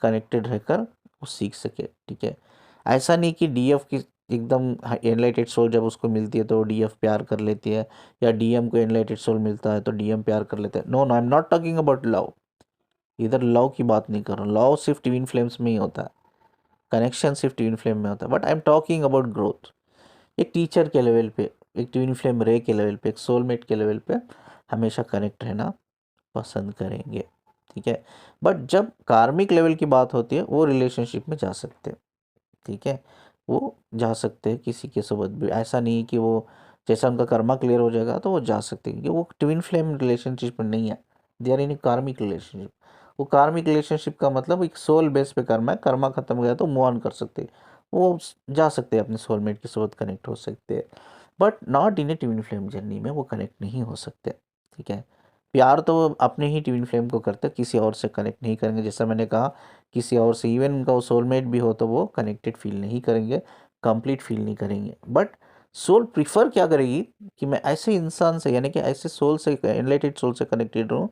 कनेक्टेड रहकर वो सीख सके। ठीक है, ऐसा नहीं कि डीएफ की एकदम एनलाइटेड सोल जब उसको मिलती है तो डीएफ प्यार कर लेती है, या डीएम को एनलाइटेड सोल मिलता है तो डीएम प्यार कर लेता है। No no, I am not talking about love, इधर लव की बात नहीं कर रहा हूँ, लव सिर्फ ट्विन फ्लेम्स में ही होता है, कनेक्शन सिर्फ ट्विन फ्लेम में होता है, but I am talking about growth. एक टीचर के लेवल पे, एक ट्विन फ्लेम रे के लेवल पे, एक सोलमेट के लेवल पे हमेशा कनेक्ट रहना पसंद करेंगे। ठीक है, बट जब कार्मिक लेवल की बात होती है, वो रिलेशनशिप में जा सकते हैं। ठीक है, वो जा सकते हैं किसी के साथ भी, ऐसा नहीं है कि वो जैसा उनका कर्मा क्लियर हो जाएगा तो वो जा सकते हैं, क्योंकि वो ट्विन फ्लेम रिलेशनशिप में नहीं है, दे आर इन कार्मिक रिलेशनशिप। वो कार्मिक रिलेशनशिप का मतलब एक सोल बेस पे कर्मा है, कर्मा खत्म हो गया तो मूव ऑन कर सकते हैं, वो जा सकते हैं अपने सोलमेट के साथ कनेक्ट हो सकते हैं, but not in A twin flame journey में वो कनेक्ट नहीं हो सकते। ठीक है, प्यार तो वो अपने ही ट्विन फ्लेम को करते हैं, किसी और से कनेक्ट नहीं करेंगे। जैसा मैंने कहा, किसी और से इवन उनका वो सोलमेट भी हो तो वो कनेक्टेड फील नहीं करेंगे, कंप्लीट फील नहीं करेंगे। बट सोल प्रीफर क्या करेगी कि मैं ऐसे इंसान से, यानी कि ऐसे सोल से, एनलाइटेड सोल से कनेक्टेड रहूँ,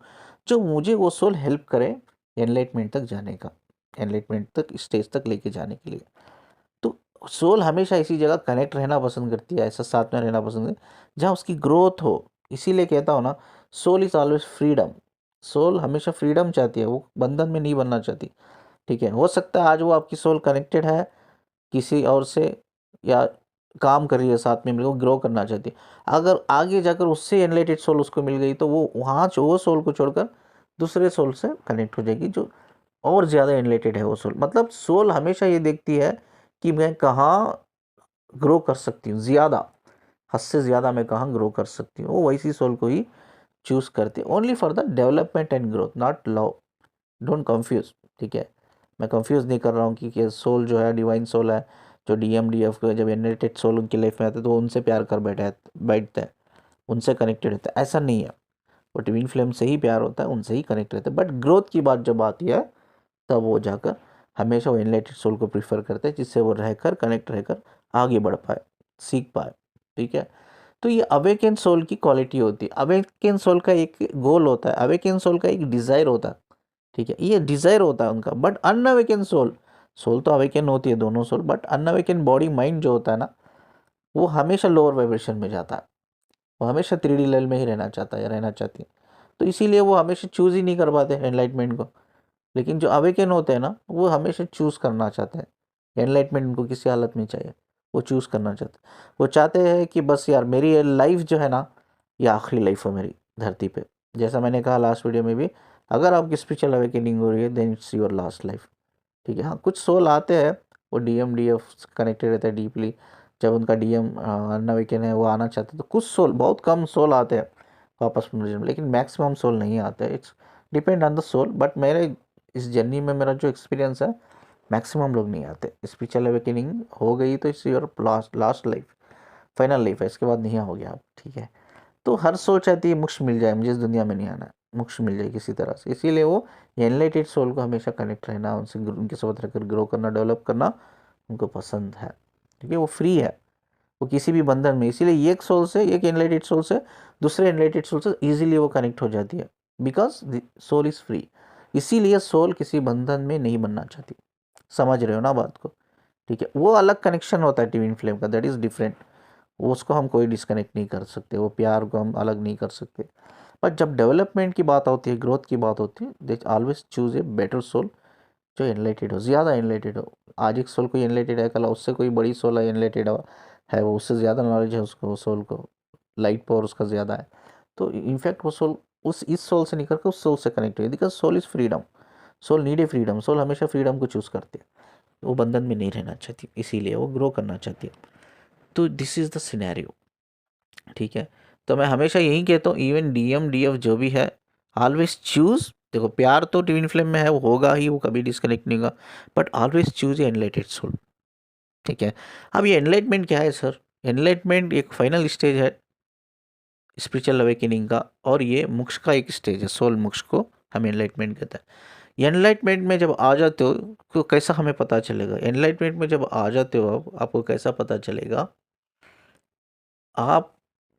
जो मुझे वो सोल हेल्प करे एनलाइटमेंट तक जाने का, एनलाइटमेंट तक स्टेज तक लेके जाने के लिए। तो सोल हमेशा इसी जगह कनेक्ट रहना पसंद करती है, ऐसा साथ में रहना पसंद है जहाँ उसकी ग्रोथ हो। इसीलिए कहता हूँ ना, soul is always freedom, soul हमेशा फ्रीडम चाहती है, वो बंधन में नहीं बनना चाहती। ठीक है, हो सकता है आज वो आपकी सोल कनेक्टेड है किसी और से, या काम कर रही है साथ में मिलकर, ग्रो करना चाहती है। अगर आगे जाकर उससे एनलाइटेड सोल उसको मिल गई, तो वो वहाँ वो सोल को छोड़कर दूसरे सोल से कनेक्ट हो जाएगी, जो और ज़्यादा एनलाइटेड है वो सोल। मतलब सोल हमेशा ये देखती है कि मैं कहाँ ग्रो कर सकती हूँ ज़्यादा, हद से ज़्यादा मैं कहाँ ग्रो कर सकती हूँ, वो वैसी सोल को ही चूज़ करती है, only for the development and growth, not love. Don't confuse. ठीक है, मैं कंफ्यूज नहीं कर रहा हूँ कि सोल जो है डिवाइन सोल है, जो डीएम डीएफ को जब एनरेटेड सोल उनकी लाइफ में आते हैं तो उनसे प्यार कर बैठते हैं, उनसे कनेक्टेड रहता है, ऐसा नहीं है। वो ट्विन फ्लेम से ही प्यार होता है, उनसे ही कनेक्ट रहता है। बट ग्रोथ की बात जब आती है, तब वो जाकर हमेशा वो एनलाइटेड सोल को प्रीफर करते हैं, जिससे वो रहकर, कनेक्ट रहकर आगे बढ़ पाए, सीख पाए। ठीक है, तो ये अवेकन सोल की क्वालिटी होती है। अवेकन सोल का एक गोल होता है, अवेकन सोल का एक डिज़ायर होता है ठीक है, ये डिज़ायर होता है उनका। बट अनअवेकन सोल, सोल तो अवेकन होती है दोनों सोल, बट अनअवेकन बॉडी माइंड जो होता है ना, वो हमेशा लोअर वाइब्रेशन में जाता है, वो हमेशा 3D लेवल में ही रहना चाहता है या रहना चाहती है। तो इसीलिए वो हमेशा चूज़ ही नहीं कर पाते एनलाइटमेंट को। लेकिन जो अवेकन होते हैं ना, वो हमेशा चूज़ करना चाहते हैं एनलाइटमेंट, उनको किसी हालत में चाहिए, वो चूज़ करना चाहते हैं। वो चाहते हैं कि बस यार मेरी ये लाइफ जो है ना, ये आखिरी लाइफ है मेरी धरती पे। जैसा मैंने कहा लास्ट वीडियो में भी, अगर आपकी स्पिरिचुअल अवेकनिंग हो रही है then it's your last life. ठीक है, हाँ कुछ सोल आते हैं, वो डीएम डीएफ कनेक्टेड रहता है डीपली। जब उनका डीएम अनअवेकन है, वो आना चाहते हैं, तो कुछ सोल, बहुत कम सोल आते हैं वापस पुनर्जन्म, लेकिन मैक्सिमम सोल नहीं आते। It's depend on the soul. But मेरे इस जर्नी में मेरा जो एक्सपीरियंस है, मैक्सिमम लोग नहीं आते। स्पिरिचुअल अवेकनिंग हो गई तो it's your last life, final life है, इसके बाद नहीं आओगे आप। ठीक है, तो हर सोल चाहती है मोक्ष मिल जाए, मुझे इस दुनिया में नहीं आना है, मोक्ष मिल जाए किसी तरह से। इसीलिए वो एनलाइटेड सोल को हमेशा कनेक्ट रहना, उनसे उनके साथ रहकर ग्रो करना, डेवलप करना उनको पसंद है। ठीक है, वो फ्री है, वो किसी भी बंधन में। इसीलिए एक सोल से, एक एनलाइटेड सोल से दूसरे एनलाइटेड सोल से ईजिली वो कनेक्ट हो जाती है, बिकॉज सोल इज़ फ्री। इसीलिए सोल किसी बंधन में नहीं बनना चाहती। समझ रहे हो ना बात को? ठीक है, वो अलग कनेक्शन होता है ट्विन फ्लेम का, दैट इज़ डिफरेंट। वो उसको हम कोई डिस्कनेक्ट नहीं कर सकते, वो प्यार को हम अलग नहीं कर सकते। बट जब डेवलपमेंट की बात होती है, ग्रोथ की बात होती है, they always choose a better soul जो एनलाइटेड हो, ज़्यादा एनलाइटेड हो। आज एक सोल कोई एनलाइटेड है, कल उससे कोई बड़ी सोल है एनलाइटेड है, वो उससे ज़्यादा नॉलेज है उसको, सोल को लाइट पावर उसका ज़्यादा है। तो इनफैक्ट वो सोल उस इस सोल से निकल कर उस सोल से कनेक्ट हुई, because soul is freedom. Soul need a freedom, soul हमेशा फ्रीडम को चूज़ करती है, वो बंधन में नहीं रहना चाहती, इसीलिए वो ग्रो करना चाहती है। तो दिस इज़ द सिनेरियो। ठीक है, तो मैं हमेशा यही कहता हूँ, इवन डीएम डीएफ जो भी है, ऑलवेज चूज। देखो प्यार तो ट्विन फ्लेम में है, वो होगा ही, वो कभी डिस्कनेक्ट नहीं होगा, but always choose a enlightened soul. ठीक है, अब ये एनलाइटमेंट क्या है सर? एनलाइटमेंट एक फाइनल स्टेज है स्पिरिचुअल अवेकनिंग का, और ये मोक्ष का एक स्टेज है, सोल मोक्ष को हम एनलाइटमेंट कहते हैं। एनलाइटमेंट में जब आ जाते हो तो कैसा हमें पता चलेगा? एनलाइटमेंट में जब आ जाते हो आप, आपको कैसा पता चलेगा? आप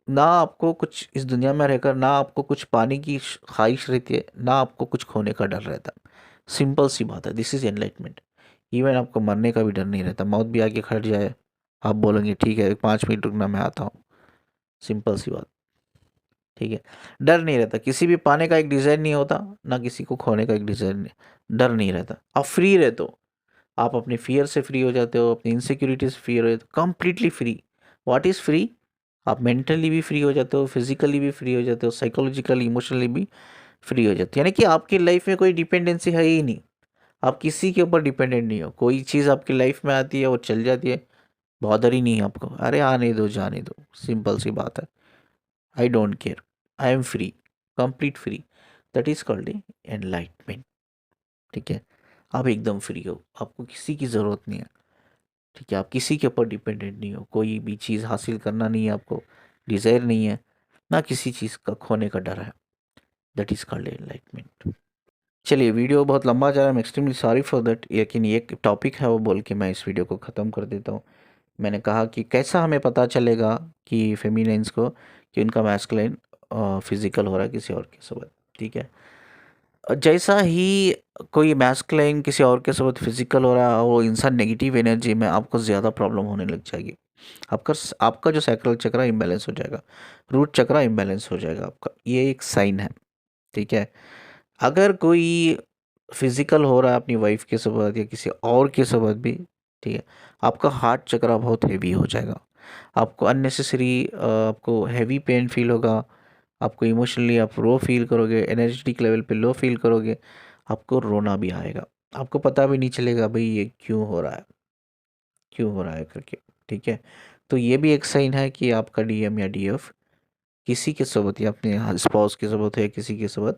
ना, आपको कुछ इस दुनिया में रहकर ना आपको कुछ पाने की ख्वाहिश रहती है, ना आपको कुछ खोने का डर रहता है। सिंपल सी बात है, दिस इज एनलाइटमेंट। इवन आपको मरने का भी डर नहीं रहता, मौत भी आके खड़ जाए, आप बोलेंगे ठीक है 5 मिनट रुकना, मैं आता हूँ। सिंपल सी बात। ठीक है, डर नहीं रहता, किसी भी पाने का एक डिज़ायर नहीं होता, ना किसी को खोने का एक डिज़ायर नहीं, डर नहीं रहता। आप फ्री रहते हो, आप अपने फियर से फ्री हो जाते हो, अपनी इनसिक्योरिटी से फ्री हो जाते हो, completely free. What is free? आप मेंटली भी फ्री हो जाते हो, फिजिकली भी फ्री हो जाते हो, साइकोलॉजिकली इमोशनली भी फ्री हो जाते हो। यानी कि आपकी लाइफ में कोई डिपेंडेंसी है ही नहीं, आप किसी के ऊपर डिपेंडेंट नहीं हो। कोई चीज़ आपकी लाइफ में आती है और चल जाती है, बॉदर ही नहीं है आपको, अरे आने दो जाने दो, सिंपल सी बात है। I don't care, I am free, complete free. That is called enlightenment. ठीक है, आप एकदम फ्री हो, आपको किसी की ज़रूरत नहीं है। ठीक है, आप किसी के ऊपर डिपेंडेंट नहीं हो, कोई भी चीज़ हासिल करना नहीं है आपको, डिज़ायर नहीं है, ना किसी चीज़ का खोने का डर है। That is called enlightenment. चलिए, वीडियो बहुत लंबा जा रहा है, I am extremely sorry for that, लेकिन ये एक टॉपिक है वो बोल के मैं इस वीडियो को ख़त्म कर देता हूँ। मैंने कहा कि कैसा हमें पता चलेगा कि फेमिनिन्स को, कि उनका मैस्कुलिन फिजिकल हो रहा है किसी और के साथ। ठीक है, जैसा ही कोई मैस्कुलिन किसी और के साथ फिजिकल हो रहा है, वो इंसान नेगेटिव एनर्जी में, आपको ज़्यादा प्रॉब्लम होने लग जाएगी। आपका आपका जो सैक्रल चक्र इम्बैलेंस हो जाएगा, रूट चक्र इम्बैलेंस हो जाएगा आपका, ये एक साइन है। ठीक है, अगर कोई फिजिकल हो रहा है अपनी वाइफ के साथ या किसी और के साथ भी, ठीक है, आपका हार्ट चक्र बहुत हेवी हो जाएगा, आपको अननेसेसरी आपको हैवी पेन फील होगा, आपको इमोशनली आप लो फील करोगे, एनर्जेटिक लेवल पे लो फील करोगे, आपको रोना भी आएगा, आपको पता भी नहीं चलेगा भाई ये क्यों हो रहा है, क्यों हो रहा है करके। ठीक है, तो ये भी एक साइन है कि आपका डीएम या डीएफ किसी के साथ या अपने स्पाउस के साथ है, किसी के साथ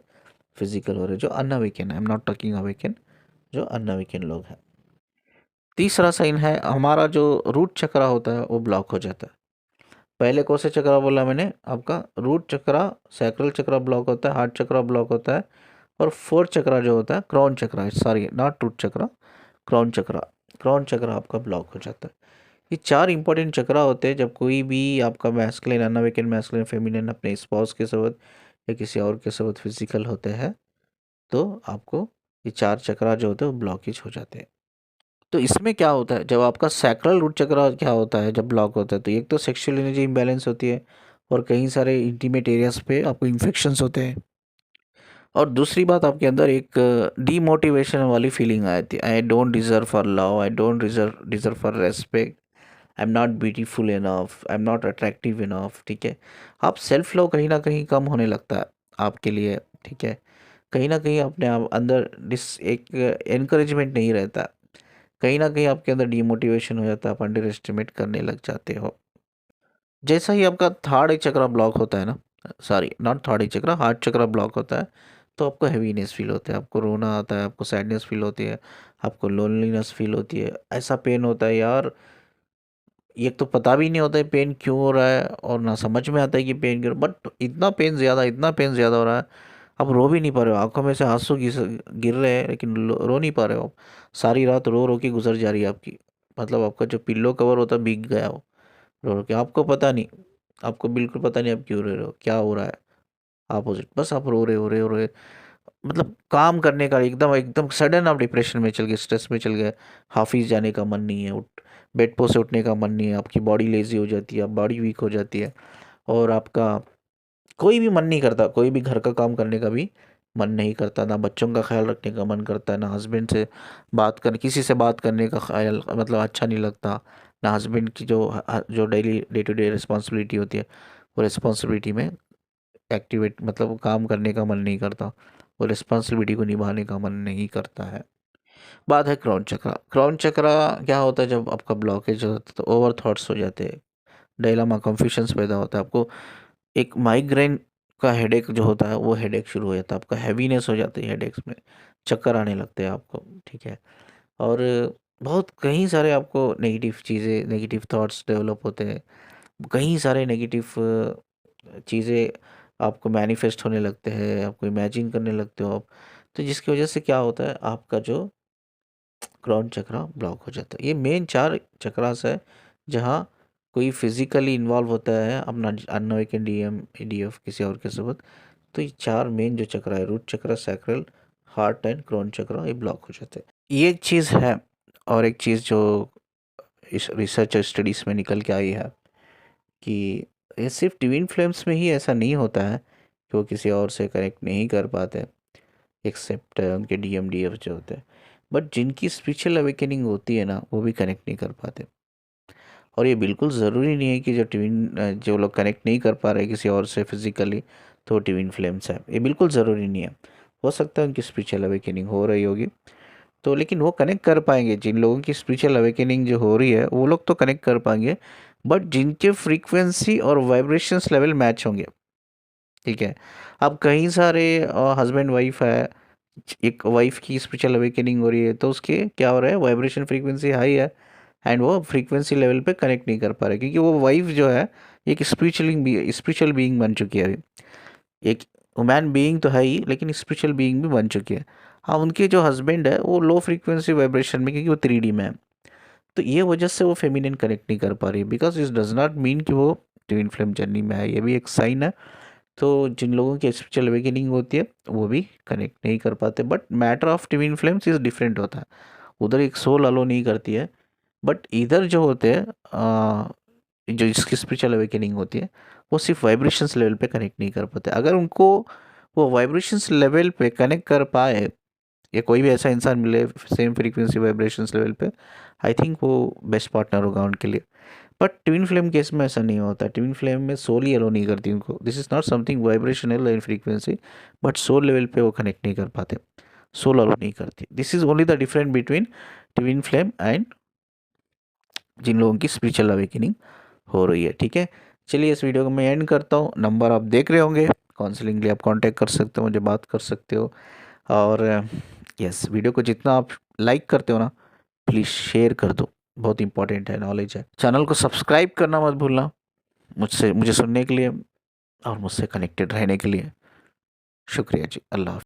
फिजिकल हो रहे, जो अनअवेकन है, आई एम नॉट टॉकिंग अवेकन, जो अनअवेकन लोग हैं। तीसरा साइन है, हमारा जो रूट चक्र होता है वो ब्लॉक हो जाता है। पहले कौन सा चक्र बोला मैंने? आपका रूट चक्र, सैक्रल चक्र ब्लॉक होता है, हार्ट चक्र ब्लॉक होता है, और फोर्थ चक्र जो होता है क्राउन चक्र, सॉरी नॉट रूट चक्र, क्राउन चक्र, क्राउन चक्र आपका ब्लॉक हो जाता है। ये 4 इंपॉर्टेंट चक्र होते हैं। जब कोई भी आपका मैस्कुलिन, अनअवेकन मैस्कुलिन, फेमिनिन अपने स्पाउस के साथ या किसी और के साथ फिजिकल होते हैं, तो आपको ये 4 चक्रा जो होते हैं वो ब्लॉकेज हो जाते हैं। तो इसमें क्या होता है, जब आपका सैक्रल रूट चक्रा क्या होता है जब ब्लॉक होता है, तो एक तो सेक्सुअल एनर्जी इम्बैलेंस होती है और कई सारे इंटीमेट एरियाज पे आपको इन्फेक्शंस होते हैं। और दूसरी बात, आपके अंदर एक डीमोटिवेशन वाली फीलिंग आती है, I don't deserve for love, I don't deserve for respect, I am not beautiful enough, I am not attractive enough. ठीक है, आप सेल्फ लव कहीं ना कहीं कम होने लगता है आपके लिए। ठीक है, कहीं ना कहीं अपने आप अंदर डिस एक एनकरेजमेंट नहीं रहता, कहीं ना कहीं आपके अंदर डीमोटिवेशन हो जाता है, आप अंडर एस्टिमेट करने लग जाते हो। जैसा ही आपका थर्ड आई चक्रा ब्लॉक होता है ना, sorry not third I chakra, heart chakra block होता है, तो आपको हैवीनेस फील होता है, आपको रोना आता है, आपको सैडनेस फील होती है, आपको लोनलीनेस फील होती है, ऐसा पेन होता है यार, ये तो पता भी नहीं होता है पेन क्यों हो रहा है और ना समझ में आता है कि पेन क्यों, बट इतना पेन ज़्यादा हो रहा है, आप रो भी नहीं पा रहे हो, आंखों में से आंसू गिर रहे हैं लेकिन रो नहीं पा रहे हो। सारी रात रो रो के गुजर जा रही है आपकी, मतलब आपका जो पिल्लो कवर होता है भीग गया हो रो रो के, आपको पता नहीं, आपको बिल्कुल पता नहीं आप क्यों रो रहे हो, क्या हो रहा है अपोजिट, बस आप रो रहे हो, मतलब काम करने का एकदम एकदम सडन आप डिप्रेशन में चल गए, स्ट्रेस में चल गए, हाफिज जाने का मन नहीं है, उठ बेड पो से उठने का मन नहीं है, आपकी बॉडी लेजी हो जाती है, बॉडी वीक हो जाती है, और आपका कोई भी मन नहीं करता, कोई भी घर का काम करने का भी मन नहीं करता, ना बच्चों का ख्याल रखने का मन करता है, ना हस्बैंड से किसी से बात करने का ख्याल मतलब अच्छा नहीं लगता, ना हस्बैंड की जो daily day to day responsibility होती है वो रिस्पॉन्सिबिलिटी में एक्टिवेट मतलब वो काम करने का मन नहीं करता, वो रिस्पॉन्सिबिलिटी को निभाने का मन नहीं करता है। बात है क्राउन चक्रा। क्राउन चक्रा क्या होता है, जब आपका ब्लॉकेज होता है तो ओवर थॉट्स हो जाते हैं, डायलामा कन्फ्यूजन्स पैदा होता है, आपको एक माइग्रेन का हेडेक जो होता है वो हेडेक शुरू हो जाता है, आपका हैवीनेस हो जाती है हेडेक्स में, चक्कर आने लगते हैं आपको। ठीक है, और बहुत कई सारे आपको नेगेटिव चीज़ें, नेगेटिव थॉट्स डेवलप होते हैं, कई सारे नेगेटिव चीज़ें आपको मैनिफेस्ट होने लगते हैं, आपको इमेजिन करने लगते हो आप, तो जिसकी वजह से क्या होता है, आपका जो क्राउन चक्रा ब्लॉक हो जाता है। ये मेन 4 चक्रास है जहाँ कोई फिजिकली इन्वॉल्व होता है अपना अनअवेकन डीएम डीएफ किसी और के साथ, तो ये 4 मेन जो चक्रा है, root chakra, sacral, heart and crown chakra, ये ब्लॉक हो जाते हैं। ये एक चीज़ है, और एक चीज़ जो इस रिसर्च और स्टडीज़ में निकल के आई है कि ये सिर्फ ट्विन फ्लेम्स में ही ऐसा नहीं होता है कि वो किसी और से कनेक्ट नहीं कर पाते, एक्सेप्ट उनके डीएम डीएफ जो होते हैं, बट जिनकी स्पिरिचुअल अवेकनिंग होती है ना वो भी कनेक्ट नहीं कर पाते। और ये बिल्कुल ज़रूरी नहीं है कि जो लोग कनेक्ट नहीं कर पा रहे किसी और से फिजिकली तो ट्विन फ्लेम्स है, ये बिल्कुल ज़रूरी नहीं है। हो सकता है उनकी स्पिरिचुअल अवेकनिंग हो रही होगी तो, लेकिन वो कनेक्ट कर पाएंगे, जिन लोगों की स्पिरिचुअल अवेकनिंग जो हो रही है वो लोग तो कनेक्ट कर पाएंगे, बट जिनके फ्रीक्वेंसी और वाइब्रेशंस लेवल मैच होंगे। ठीक है, अब कई सारे हस्बैंड वाइफ है, एक वाइफ की स्पिरिचुअल अवेकनिंग हो रही है तो उसके क्या हो रहा है, वाइब्रेशन फ्रीक्वेंसी हाई है, एंड वो फ्रीक्वेंसी लेवल पे कनेक्ट नहीं कर पा रहे, क्योंकि वो वाइफ जो है एक स्पिरिचुअल बीइंग बन चुकी है अभी, एक ह्यूमन बीइंग तो है ही लेकिन स्पिरिचुअल बीइंग भी बन चुकी है। हाँ, उनके जो हस्बैंड है वो लो फ्रीक्वेंसी वाइब्रेशन में, क्योंकि वो 3D में है, तो ये वजह से वो फेमिनिन कनेक्ट नहीं कर पा रही, because it does not mean कि वो ट्विन फ्लेम जर्नी में है, ये भी एक साइन है। तो जिन लोगों की स्पिरिचुअल अवेकनिंग होती है वो भी कनेक्ट नहीं कर पाते, but matter of twin flames is different होता है, उधर एक सोल अलो नहीं करती है, बट इधर जो होते हैं जो जिसकी स्पिरिचुअल अवेकनिंग होती है वो सिर्फ वाइब्रेशंस लेवल पे कनेक्ट नहीं कर पाते। अगर उनको वो वाइब्रेशंस लेवल पे कनेक्ट कर पाए, या कोई भी ऐसा इंसान मिले सेम फ्रीक्वेंसी वाइब्रेशंस लेवल पे, आई थिंक वो बेस्ट पार्टनर होगा उनके लिए। बट ट्विन फ्लेम केस में ऐसा नहीं होता, ट्विन फ्लेम में सोल ही अलो नहीं करती उनको, this is not something vibrational in frequency, but soul level पे वो कनेक्ट नहीं कर पाते, सोल अलो नहीं करती। This is only the difference between twin flame and जिन लोगों की स्पिरिचुअल अवेकनिंग हो रही है। ठीक है, चलिए इस वीडियो को मैं एंड करता हूँ, नंबर आप देख रहे होंगे, काउंसलिंग के लिए आप कांटेक्ट कर सकते हो, मुझे बात कर सकते हो, और यस वीडियो को जितना आप लाइक करते हो ना प्लीज़ शेयर कर दो, बहुत इंपॉर्टेंट है, नॉलेज है। चैनल को सब्सक्राइब करना मत भूलना, मुझे सुनने के लिए और मुझसे कनेक्टेड रहने के लिए। शुक्रिया जी, अल्लाह हाफ़िज़।